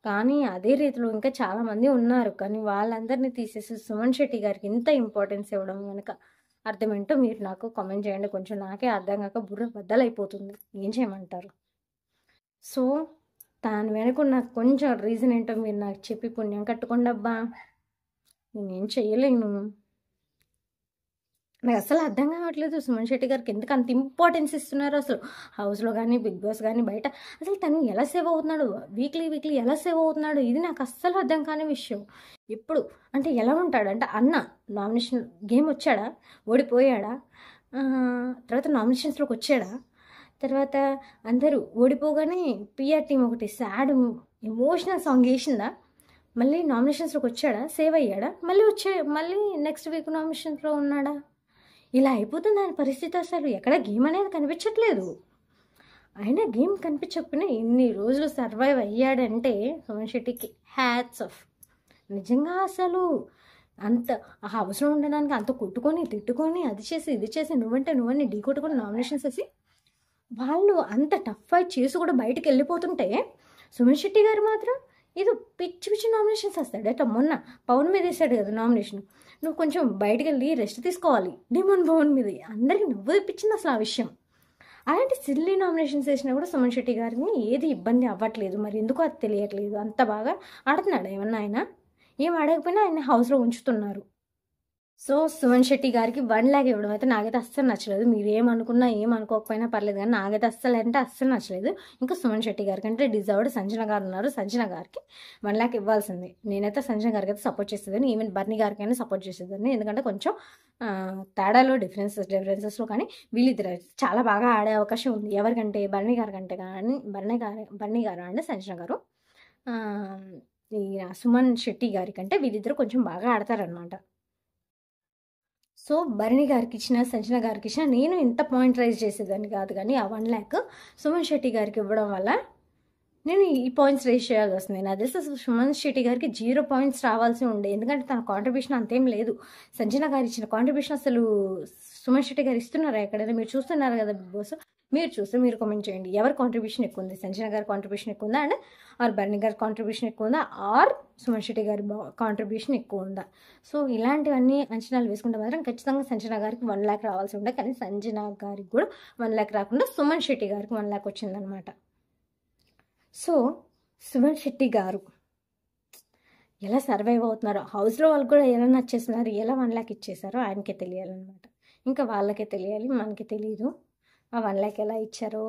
కానీ అదే రీతిలో ఇంకా చాలామంది ఉన్నారు. కానీ వాళ్ళందరినీ తీసేసి సుమన్ శెట్టి గారికి ఇంత ఇంపార్టెన్స్ ఇవ్వడం కనుక అర్థమేంటో మీరు నాకు కామెంట్ చేయండి. కొంచెం నాకే అర్థం కాక బుర్ర బద్దలైపోతుంది, ఏం చేయమంటారు? సో దాని వెనుక నాకు కొంచెం రీజన్ ఏంటో మీరు నాకు చెప్పి పుణ్యం కట్టుకోండి అబ్బా, నేనేం చెయ్యలేను. నాకు అసలు అర్థం కావట్లేదు సుమన్ శెట్టి గారికి ఎందుకు అంత ఇంపార్టెన్స్ ఇస్తున్నారు అసలు. హౌస్లో కానీ బిగ్ బాస్ కానీ బయట అసలు తను ఎలా సేవ్ అవుతున్నాడు, వీక్లీ ఎలా సేవ్ అవుతున్నాడు, ఇది నాకు అస్సలు అర్థం కాని విషయం. ఎప్పుడు అంటే ఎలా ఉంటాడు అంటే, అన్న నామినేషన్ గేమ్ వచ్చాడా, ఓడిపోయాడా, తర్వాత నామినేషన్స్లోకి వచ్చాడా, తర్వాత అందరూ ఓడిపోగానే పిఆర్ టీం ఒకటి సాడ్ ఎమోషనల్ సాంగ్ వేసిందా, మళ్ళీ నామినేషన్స్లోకి వచ్చాడా, సేవ్ అయ్యాడా, మళ్ళీ నెక్స్ట్ వీక్ నామినేషన్స్లో ఉన్నాడా, ఇలా అయిపోతుంది ఆయన పరిస్థితి. అసలు ఎక్కడ గేమ్ అనేది కనిపించట్లేదు. అయినా గేమ్ కనిపించకపోయినా ఇన్ని రోజులు సర్వైవ్ అయ్యాడంటే సుమన్ శెట్టికి హ్యాట్స్ ఆఫ్. నిజంగా అసలు అంత ఆ హౌస్లో ఉండడానికి అంత కొట్టుకొని తిట్టుకొని అది చేసి ఇది చేసి నువ్వని ఢీ కొట్టుకొని నామినేషన్స్ వేసి వాళ్ళు అంత టఫ్ ఫైట్ చేసి కూడా బయటకు వెళ్ళిపోతుంటే సుమన్ శెట్టి గారు మాత్రం ఏదో పిచ్చి నామినేషన్స్ వస్తాడు. అంటే మొన్న పవన్ మీద వేసాడు కదా నామినేషన్, నువ్వు కొంచెం బయటకు వెళ్ళి రెస్ట్ తీసుకోవాలి డిమోన్ పవన్ మీద, అందరికీ నవ్వు తెప్పించింది అసలు ఆ విషయం. అలాంటి సిల్లీ నామినేషన్స్ వేసినా కూడా సుమన్ శెట్టి గారిని ఏది ఇబ్బంది అవ్వట్లేదు. మరి ఎందుకో అది తెలియట్లేదు. అంత బాగా ఆడుతున్నాడు. ఏమన్నా ఆయన ఏం ఆడకపోయినా ఆయన హౌస్లో ఉంచుతున్నారు. సో సుమన్ శెట్టి గారికి 1 లక్ష ఇవ్వడం అయితే నాకైతే అస్సలు నచ్చలేదు. మీరు ఏమనుకున్నా ఏమనుకోకపోయినా పర్లేదు, కానీ నాకైతే అస్సలు నచ్చలేదు. ఇంకా సుమన్ శెట్టి గారికి అంటే డిజర్వ్డ్ సంజన గారు ఉన్నారు. సంజన గారికి 1 లక్ష ఇవ్వాల్సింది. నేనైతే సంజన గారికి అయితే సపోర్ట్ చేసేదాన్ని, ఈవెన్ బర్నీ గారికైనా సపోర్ట్ చేసేదాన్ని. ఎందుకంటే కొంచెం తేడాలో డిఫరెన్సెస్లో కానీ వీళ్ళిద్దరు చాలా బాగా ఆడే అవకాశం ఉంది. ఎవరికంటే బర్నీ గారు కంటే కానీ బర్నీ గారు అంటే సంజన గారు, ఈ సుమన్ శెట్టి గారి కంటే వీళ్ళిద్దరు కొంచెం బాగా ఆడతారనమాట. సో బర్నీ గారికి ఇచ్చిన సంజన గారికి ఇచ్చిన నేను ఇంత పాయింట్ రైజ్ చేసేదాన్ని కాదు, కానీ ఆ 1 లక్ష సుమన్ శెట్టి గారికి ఇవ్వడం వల్ల నేను ఈ పాయింట్స్ రేస్ చేయాల్సి వస్తుంది. నాకు తెలిసి అసలు సుమన్ శెట్టి గారికి 0 పాయింట్స్ రావాల్సి ఉండే, ఎందుకంటే తన కాంట్రిబ్యూషన్ అంతేం లేదు. సంజన గారు ఇచ్చిన కాంట్రిబ్యూషన్ అసలు సుమన్ శెట్టి గారు ఇస్తున్నారా ఎక్కడైనా? మీరు చూస్తున్నారు కదా బిగ్ బాస్, మీరు చూస్తే మీరు కామెంట్ చేయండి ఎవరి కాంట్రిబ్యూషన్ ఎక్కువ ఉంది, సంజన గారి కాంట్రిబ్యూషన్ ఎక్కువ ఉందా అండ్ ఆర్ బర్నీ గారి కాంట్రిబ్యూషన్ ఎక్కువ ఉందా ఆర్ సుమన్ శెట్టి గారి కాంట్రిబ్యూషన్ ఎక్కువ ఉందా? సో ఇలాంటివన్నీ అంచనాలు వేసుకుంటే మాత్రం ఖచ్చితంగా సంజన గారికి 1 లక్ష రావాల్సి ఉండే, కానీ సంజన గారికి కూడా 1 లక్ష రాకుండా సుమన్ శెట్టి గారికి 1 లక్ష వచ్చిందనమాట. సో సుమన్ శెట్టి గారు ఎలా సర్వైవ్ అవుతున్నారో, హౌస్లో వాళ్ళు కూడా ఎలా నచ్చేస్తున్నారు, ఎలా 1 లక్ష ఇచ్చేసారో ఆయనకే తెలియాలన్నమాట. ఇంకా వాళ్ళకే తెలియాలి, మనకి తెలియదు. ఆ 1 లక్ష ఎలా ఇచ్చారో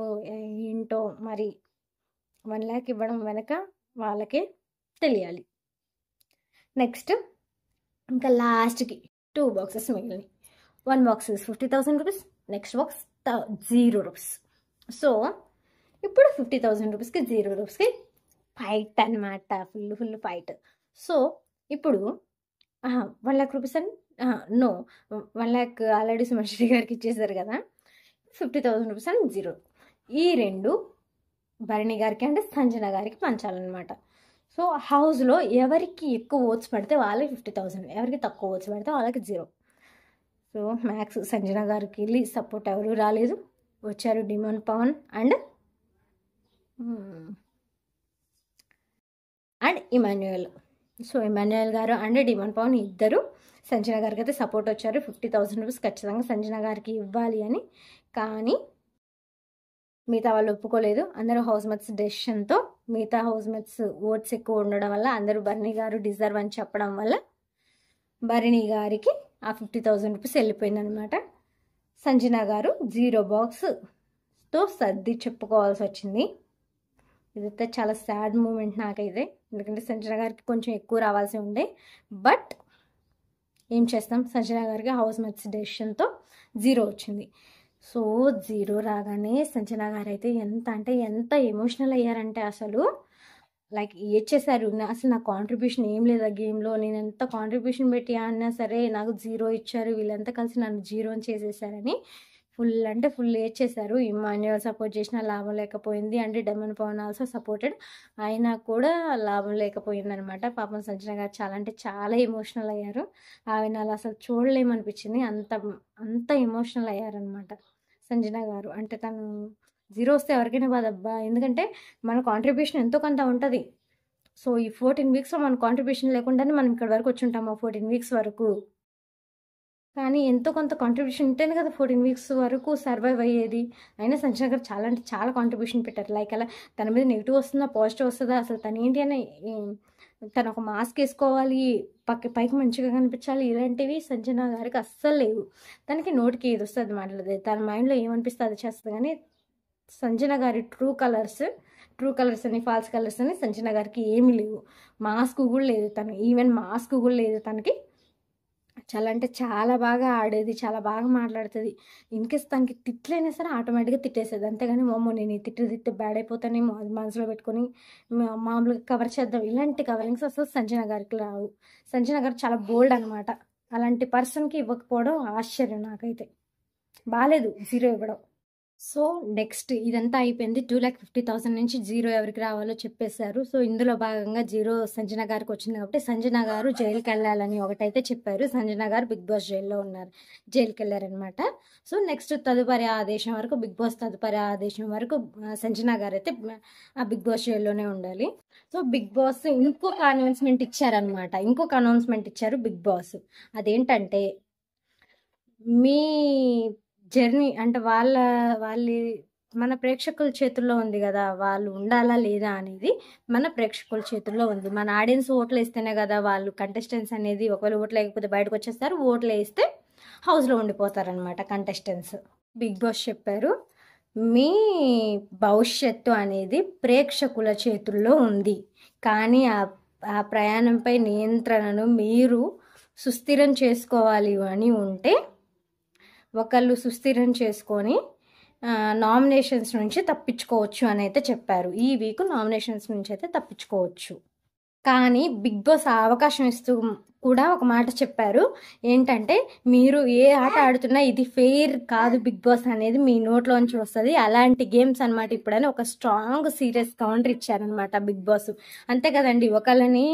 ఏంటో, మరి 1 లక్ష ఇవ్వడం వెనక వాళ్ళకే తెలియాలి. నెక్స్ట్ ఇంకా లాస్ట్కి 2 బాక్సెస్ మిగిలినాయి. 1 box 50,000 rupees, next box 0 rupees. So ఇప్పుడు 50,000 రూపీస్కి 0 రూపీస్కి ఫైట్ అనమాట, ఫుల్ ఫైట్. సో ఇప్పుడు 1 లక్ష రూపీస్ అని 1 లక్ష ఆల్రెడీ సుమన్ శెట్టి గారికి ఇచ్చేసారు కదా, 50,000 రూపీస్ అని 0. ఈ 2 భరణి గారికి అంటే సంజన గారికి పంచాలన్నమాట. సో హౌస్లో ఎవరికి ఎక్కువ ఓట్స్ పడితే వాళ్ళకి 50,000, ఎవరికి తక్కువ ఓట్స్ పడితే వాళ్ళకి 0. సో మ్యాక్స్ సంజన గారికి వెళ్ళి సపోర్ట్ ఎవరు రాలేదు, వచ్చారు demon Pavan and Emmanuel. So Emmanuel గారు అండ్ డిమాండ్ పవన్ ఇద్దరు సంజన గారికి అయితే సపోర్ట్ వచ్చారు. 50,000 రూపీస్ ఖచ్చితంగా సంజన గారికి ఇవ్వాలి అని. కానీ మిగతా వాళ్ళు ఒప్పుకోలేదు. అందరూ హౌస్ మేట్స్ డెసిషన్తో, మిగతా హౌస్ మేట్స్ ఓట్స్ ఎక్కువ ఉండడం వల్ల, అందరూ భరణి గారు డిజర్వ్ అని చెప్పడం వల్ల భరణి గారికి ఆ 50,000 రూపీస్ వెళ్ళిపోయిందనమాట. సంజన గారు 0 బాక్స్తో సర్ది చెప్పుకోవాల్సి వచ్చింది. ఇదైతే చాలా సాడ్ మూమెంట్ నాకైతే, ఎందుకంటే సంజన గారికి కొంచెం ఎక్కువ రావాల్సి ఉండే. బట్ ఏం చేస్తాం, సంజన గారికి హౌస్ మేట్స్ డెసిషన్తో 0 వచ్చింది. సో 0 రాగానే సంజన గారు అయితే ఎంత ఎమోషనల్ అయ్యారంటే అసలు లైక్ ఏడ్చేశారు. అసలు నా కాంట్రిబ్యూషన్ ఏం లేదు ఆ గేమ్లో, నేను ఎంత కాంట్రిబ్యూషన్ పెట్టి అన్నా సరే నాకు 0 ఇచ్చారు, వీళ్ళంతా కలిసి నన్ను 0 అని చేసేసారని ఫుల్ ఏడ్చేశారు. ఇమాన్యుయల్ సపోర్ట్ చేసిన లాభం లేకపోయింది, అంటే డిమాండ్ పవన్ ఆల్సో సపోర్టెడ్, అయినా కూడా లాభం లేకపోయిందనమాట. పాపం సంజన గారు చాలా ఎమోషనల్ అయ్యారు. ఆయన అసలు చూడలేమనిపించింది, అంత ఎమోషనల్ అయ్యారనమాట సంజన గారు. అంటే తను 0 వస్తే ఎవరికైనా బాధబ్బా, ఎందుకంటే మన కాంట్రిబ్యూషన్ ఎంతో కొంత ఉంటుంది. సో ఈ 14 వీక్స్లో మన కాంట్రిబ్యూషన్ లేకుండానే మనం ఇక్కడ వరకు వచ్చి ఉంటాము, 14 వీక్స్ వరకు. కానీ ఎంతో కొంత కాంట్రిబ్యూషన్ ఉంటేనే కదా 14 వీక్స్ వరకు సర్వైవ్ అయ్యేది. అయినా సంజన గారు చాలా కాంట్రిబ్యూషన్ పెట్టారు. లైక్ అలా తన మీద నెగిటివ్ వస్తుందా పాజిటివ్ వస్తుందా, అసలు తను ఏంటి అని, తను ఒక మాస్క్ వేసుకోవాలి, పైకి మంచిగా కనిపించాలి, ఇలాంటివి సంజన గారికి అస్సలు లేవు. తనకి నోటికి ఏది వస్తుంది మాట్లాడేది, తన మైండ్లో ఏమనిపిస్తే అది చేస్తుంది. కానీ సంజన గారి ట్రూ కలర్స్ అని ఫాల్స్ కలర్స్ అని సంజన గారికి ఏమీ లేవు. మాస్క్ కూడా లేదు, తను ఈవెన్ మాస్క్ కూడా లేదు తనకి. చాలా బాగా ఆడేది, చాలా బాగా మాట్లాడుతుంది. ఇన్కేస్ తనకి తిట్లైనా సరే ఆటోమేటిక్గా తిట్టేసేది. అంతేగాని మమ్మో నేను ఈ తిట్టు బ్యాడ్ అయిపోతానేమో అది మనసులో పెట్టుకొని మామూలుగా కవర్ చేద్దాం, ఇలాంటి కవరింగ్స్ అసలు సంజన గారికి రావు. సంజన గారు చాలా బోల్డ్ అనమాట. అలాంటి పర్సన్కి ఇవ్వకపోవడం ఆశ్చర్యం నాకైతే. బాగాలేదు 0 ఇవ్వడం. సో నెక్స్ట్ ఇదంతా అయిపోయింది. 2,50,000 నుంచి 0 ఎవరికి రావాలో చెప్పేశారు. సో ఇందులో భాగంగా 0 సంజన గారికి వచ్చింది కాబట్టి సంజన గారు జైలుకి వెళ్ళాలని ఒకటైతే చెప్పారు. సంజన గారు బిగ్ బాస్ జైలుకి వెళ్ళారనమాట. సో నెక్స్ట్ తదుపరి ఆదేశం వరకు, బిగ్ బాస్ తదుపరి ఆదేశం వరకు సంజన గారు అయితే ఆ బిగ్ బాస్ జైల్లోనే ఉండాలి. సో బిగ్ బాస్ ఇంకొక అనౌన్స్మెంట్ ఇచ్చారు బిగ్ బాస్. అదేంటంటే మీ జర్నీ అంటే మన ప్రేక్షకుల చేతుల్లో ఉంది కదా, వాళ్ళు ఉండాలా లేదా అనేది మన ప్రేక్షకుల చేతుల్లో ఉంది. మన ఆడియన్స్ ఓట్లు వేస్తేనే కదా వాళ్ళు కంటెస్టెంట్స్ అనేది, ఒకవేళ ఓట్లు వేయకపోతే బయటకు వచ్చేస్తారు, ఓట్లు వేస్తే హౌస్లో ఉండిపోతారనమాట కంటెస్టెంట్స్. బిగ్ బాస్ చెప్పారు, మీ భవిష్యత్తు అనేది ప్రేక్షకుల చేతుల్లో ఉంది, కానీ ఆ ప్రయాణంపై నియంత్రణను మీరు సుస్థిరం చేసుకోవాలి అని ఉంటే ఒకళ్ళు సుస్థిరం చేసుకొని నామినేషన్స్ నుంచి తప్పించుకోవచ్చు అని అయితే చెప్పారు. ఈ వీక్ నామినేషన్స్ నుంచి అయితే తప్పించుకోవచ్చు. కానీ బిగ్ బాస్ అవకాశం ఇస్తూ కూడా ఒక మాట చెప్పారు, ఏంటంటే మీరు ఏ ఆట ఆడుతున్నా ఇది ఫెయిర్ కాదు బిగ్ బాస్ అనేది మీ నోట్లోంచి వస్తుంది, అలాంటి గేమ్స్ అనమాట ఇప్పుడని ఒక స్ట్రాంగ్ సీరియస్ కౌంటర్ ఇచ్చారనమాట బిగ్ బాస్. అంతే కదండి, ఒకళ్ళని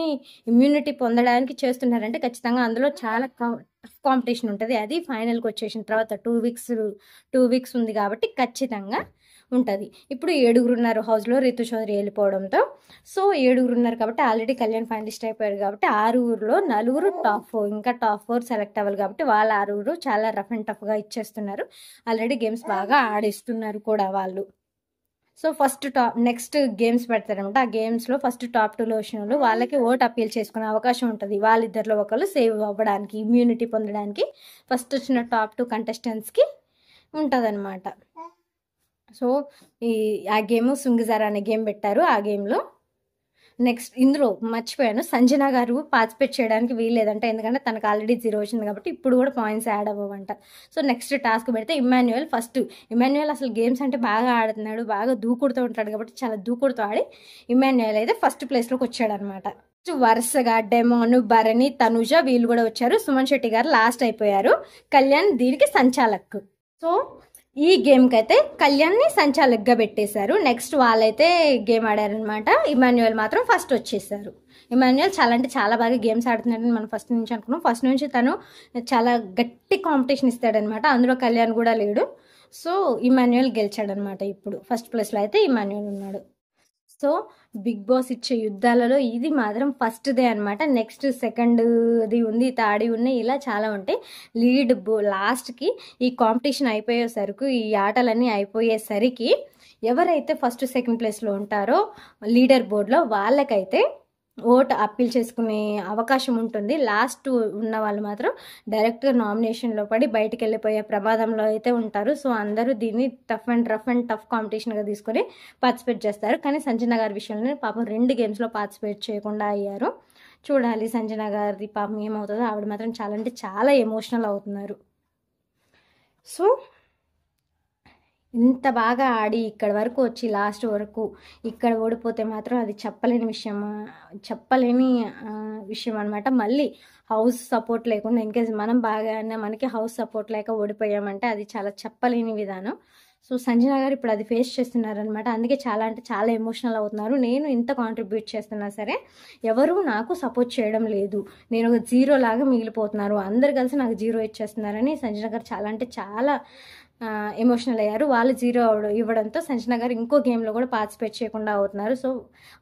ఇమ్యూనిటీ పొందడానికి చేస్తున్నారంటే ఖచ్చితంగా అందులో చాలా టఫ్ కాంపిటీషన్ ఉంటుంది. అది ఫైనల్కి వచ్చేసిన తర్వాత 2 వీక్స్ ఉంది కాబట్టి ఖచ్చితంగా ఉంటుంది. ఇప్పుడు 7 ఉన్నారు హౌస్లో, రితు చౌదరి వెళ్ళిపోవడంతో. సో 7 ఉన్నారు కాబట్టి ఆల్రెడీ కళ్యాణ్ ఫైనలిస్ట్ అయిపోయారు కాబట్టి 6లో 4 టాప్ 4, ఇంకా టాప్ 4 సెలెక్ట్ అవ్వాలి కాబట్టి వాళ్ళ 6 చాలా రఫ్ అండ్ టఫ్గా ఇచ్చేస్తున్నారు. ఆల్రెడీ గేమ్స్ బాగా ఆడిస్తున్నారు కూడా వాళ్ళు. సో నెక్స్ట్ గేమ్స్ పెడతారనమాట. ఆ గేమ్స్లో ఫస్ట్ టాప్ 2లో వచ్చిన వాళ్ళు వాళ్ళకి ఓట్ అప్పీల్ చేసుకునే అవకాశం ఉంటుంది. వాళ్ళిద్దరిలో ఒకళ్ళు సేవ్ అవ్వడానికి, ఇమ్యూనిటీ పొందడానికి ఫస్ట్ వచ్చిన టాప్ 2 కంటెస్టెంట్స్కి ఉంటుందన్నమాట. సో ఆ గేమ్ సుంగిజారా అనే గేమ్ పెట్టారు. ఆ గేమ్లో నెక్స్ట్ ఇందులో మర్చిపోయాను, సంజన గారు పార్టిసిపేట్ చేయడానికి వీల్లేదంట, ఎందుకంటే తనకు ఆల్రెడీ 0 వచ్చింది కాబట్టి ఇప్పుడు కూడా పాయింట్స్ యాడ్ అవ్వవంట. సో నెక్స్ట్ టాస్క్ పెడితే ఇమాన్యుయల్ అసలు గేమ్స్ అంటే బాగా ఆడుతున్నాడు, బాగా దూకుడుతూ ఉంటాడు కాబట్టి చాలా దూకుడుతో ఆడి ఇమాన్యుయల్ అయితే ఫస్ట్ ప్లేస్లోకి వచ్చాడనమాట. వరుసగా డెమోన్, భరణి, తనుజ వీళ్ళు కూడా వచ్చారు. సుమన్ శెట్టి గారు లాస్ట్ అయిపోయారు. కళ్యాణ్ దీనికి సంచాలక్. సో ఈ గేమ్కి అయితే కళ్యాణ్ని సంచాలకుగా పెట్టేశారు. నెక్స్ట్ వాళ్ళైతే గేమ్ ఆడారనమాట. ఇమాన్యుయల్ మాత్రం ఫస్ట్ వచ్చేసారు. ఇమాన్యుయల్ చాలా అంటే చాలా బాగా గేమ్స్ ఆడుతున్నాడని మనం ఫస్ట్ నుంచి అనుకున్నాం. ఫస్ట్ నుంచి తను చాలా గట్టి కాంపిటీషన్ ఇస్తాడనమాట. అందులో కళ్యాణ్ కూడా లేడు. సో ఇమాన్యుయల్ గెలిచాడనమాట. ఇప్పుడు ఫస్ట్ ప్లేస్లో అయితే ఇమాన్యుయల్ ఉన్నాడు. సో బిగ్ బాస్ ఇచ్చే యుద్ధాలలో ఇది మాత్రం ఫస్ట్దే అనమాట. నెక్స్ట్ సెకండ్ది ఉంది, థర్డ్ ఉన్నాయి, ఇలా చాలా ఉంటాయి. లాస్ట్కి ఈ కాంపిటీషన్ అయిపోయేసరికి, ఈ ఆటలన్నీ అయిపోయేసరికి ఎవరైతే ఫస్ట్ సెకండ్ ప్లేస్లో ఉంటారో లీడర్ బోర్డులో వాళ్ళకైతే ఓటు అప్పీల్ చేసుకునే అవకాశం ఉంటుంది. లాస్ట్ ఉన్న వాళ్ళు మాత్రం డైరెక్ట్గా నామినేషన్లో పడి బయటికి వెళ్ళిపోయే ప్రమాదంలో అయితే ఉంటారు. సో అందరూ దీన్ని రఫ్ అండ్ టఫ్ కాంపిటీషన్గా తీసుకొని పార్టిసిపేట్ చేస్తారు. కానీ సంజన గారి విషయంలో పాపం 2 గేమ్స్లో పార్టిసిపేట్ చేయకుండా అయ్యారు. చూడాలి సంజన గారిది పాపం ఏమవుతుందో. ఆవిడ మాత్రం చాలా అంటే చాలా ఎమోషనల్ అవుతున్నారు. సో ఇంత బాగా ఆడి ఇక్కడి వరకు వచ్చి లాస్ట్ వరకు ఇక్కడ ఓడిపోతే మాత్రం అది చెప్పలేని విషయం అనమాట. మళ్ళీ హౌస్ సపోర్ట్ లేకుండా ఇన్కేస్ మనం బాగా అన్నా మనకి హౌస్ సపోర్ట్ లేక ఓడిపోయామంటే అది చాలా చెప్పలేని విధానం. సో సంజన గారు ఇప్పుడు అది ఫేస్ చేస్తున్నారనమాట. అందుకే చాలా అంటే చాలా ఎమోషనల్ అవుతున్నారు. నేను ఇంత కాంట్రిబ్యూట్ చేస్తున్నా సరే ఎవరు నాకు సపోర్ట్ చేయడం లేదు, నేను ఒక 0 లాగా మిగిలిపోతున్నారు, అందరు కలిసి నాకు 0 ఇచ్చేస్తున్నారని సంజన గారు చాలా అంటే చాలా ఎమోషనల్ అయ్యారు. వాళ్ళు 0 ఇవ్వడంతో సంజన గారు ఇంకో గేమ్లో కూడా పార్టిసిపేట్ చేయకుండా అవుతున్నారు. సో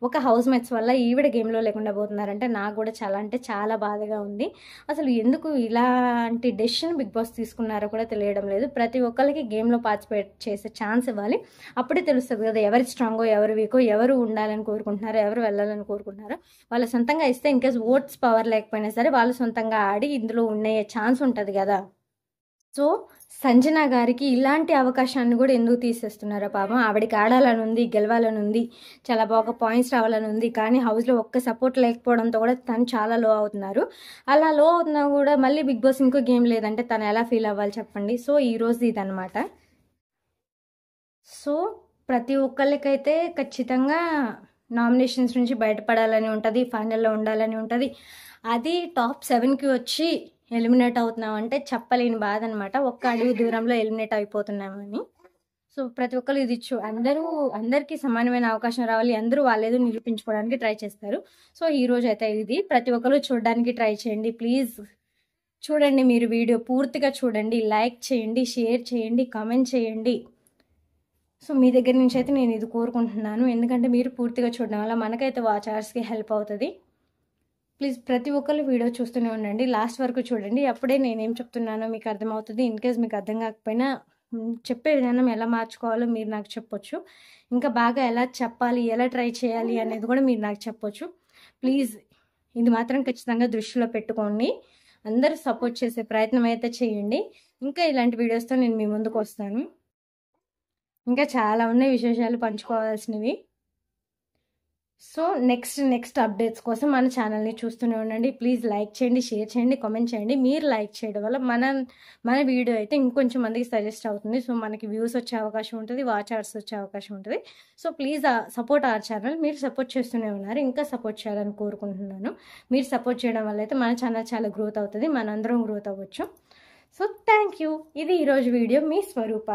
ఒక హౌస్ మేట్స్ వల్ల ఈవిడ గేమ్లో లేకుండా పోతున్నారంటే నాకు కూడా చాలా అంటే చాలా బాధగా ఉంది. అసలు ఎందుకు ఇలాంటి డెసిషన్ బిగ్ బాస్ తీసుకున్నారో కూడా తెలియడం లేదు. ప్రతి ఒక్కరికి గేమ్లో పార్టిసిపేట్ చేసే ఛాన్స్ ఇవ్వాలి. అప్పుడే తెలుస్తుంది కదా ఎవరి స్ట్రాంగో ఎవరు వీకో, ఎవరు ఉండాలని కోరుకుంటున్నారో ఎవరు వెళ్ళాలని కోరుకుంటున్నారో. వాళ్ళు సొంతంగా ఇస్తే ఇన్కేస్ ఓట్స్ పవర్ లేకపోయినా సరే వాళ్ళు సొంతంగా ఆడి ఇందులో ఉండే ఛాన్స్ ఉంటుంది కదా. సో సంజన గారికి ఇలాంటి అవకాశాన్ని కూడా ఎందుకు తీసేస్తున్నారో పాపం. ఆవిడకి ఆడాలని ఉంది, గెలవాలని ఉంది, చాలా బాగా పాయింట్స్ రావాలని ఉంది. కానీ హౌస్లో ఒక్క సపోర్ట్ లేకపోవడంతో కూడా తను చాలా లో అవుతున్నారు. అలా లో అవుతున్నా కూడా మళ్ళీ బిగ్ బాస్ ఇంకో గేమ్ లేదంటే తను ఎలా ఫీల్ అవ్వాలి చెప్పండి. సో ఈరోజు ఇదనమాట. సో ప్రతి ఒక్కళ్ళకైతే ఖచ్చితంగా నామినేషన్స్ నుంచి బయటపడాలని ఉంటుంది, ఫైనల్లో ఉండాలని ఉంటుంది. అది టాప్ 7కి వచ్చి ఎలిమినేట్ అవుతున్నామంటే చెప్పలేని బాధ అనమాట. ఒక్క అడుగు దూరంలో ఎలిమినేట్ అయిపోతున్నామని. సో ప్రతి ఒక్కరు ఇది అందరికీ సమానమైన అవకాశం రావాలి, అందరూ వాళ్ళేదో నిరూపించుకోవడానికి ట్రై చేస్తారు. సో ఈరోజు అయితే ఇది ప్రతి ఒక్కరు చూడడానికి ట్రై చేయండి. ప్లీజ్ చూడండి, మీరు వీడియో పూర్తిగా చూడండి, లైక్ చేయండి, షేర్ చేయండి, కామెంట్ చేయండి. సో మీ దగ్గర నుంచి అయితే నేను ఇది కోరుకుంటున్నాను. ఎందుకంటే మీరు పూర్తిగా చూడడం వల్ల మనకైతే వాచ్ అవర్స్కి హెల్ప్ అవుతుంది. ప్లీజ్ ప్రతి ఒక్కరు వీడియో చూస్తూనే ఉండండి, లాస్ట్ వరకు చూడండి. అప్పుడే నేనేం చెప్తున్నానో మీకు అర్థమవుతుంది. ఇన్కేస్ మీకు అర్థం కాకపోయినా చెప్పే విధానం ఎలా మార్చుకోవాలో మీరు నాకు చెప్పొచ్చు. ఇంకా బాగా ఎలా చెప్పాలి, ఎలా ట్రై చేయాలి అనేది కూడా మీరు నాకు చెప్పొచ్చు. ప్లీజ్ ఇది మాత్రం ఖచ్చితంగా దృష్టిలో పెట్టుకోండి. అందరూ సపోర్ట్ చేసే ప్రయత్నం అయితే చేయండి. ఇంకా ఇలాంటి వీడియోస్తో నేను మీ ముందుకు వస్తాను. ఇంకా చాలా ఉన్నాయి విశేషాలు పంచుకోవాల్సినవి. సో నెక్స్ట్ అప్డేట్స్ కోసం మన ఛానల్ని చూస్తూనే ఉండండి. ప్లీజ్ లైక్ చేయండి, షేర్ చేయండి, కామెంట్ చేయండి. మీరు లైక్ చేయడం వల్ల మన వీడియో అయితే ఇంకొంచెం మందికి సజెస్ట్ అవుతుంది. సో మనకి వ్యూస్ వచ్చే అవకాశం ఉంటుంది, వాచ్ అవర్స్ వచ్చే అవకాశం ఉంటుంది. So please support our channel. మీరు సపోర్ట్ చేస్తూనే ఉన్నారు, ఇంకా సపోర్ట్ చేయాలని కోరుకుంటున్నాను. మీరు సపోర్ట్ చేయడం వల్ల అయితే మన ఛానల్ చాలా గ్రోత్ అవుతుంది, మనందరం గ్రోత్ అవ్వచ్చు. So thank you. ఇది ఈరోజు వీడియో. మీ స్వరూప.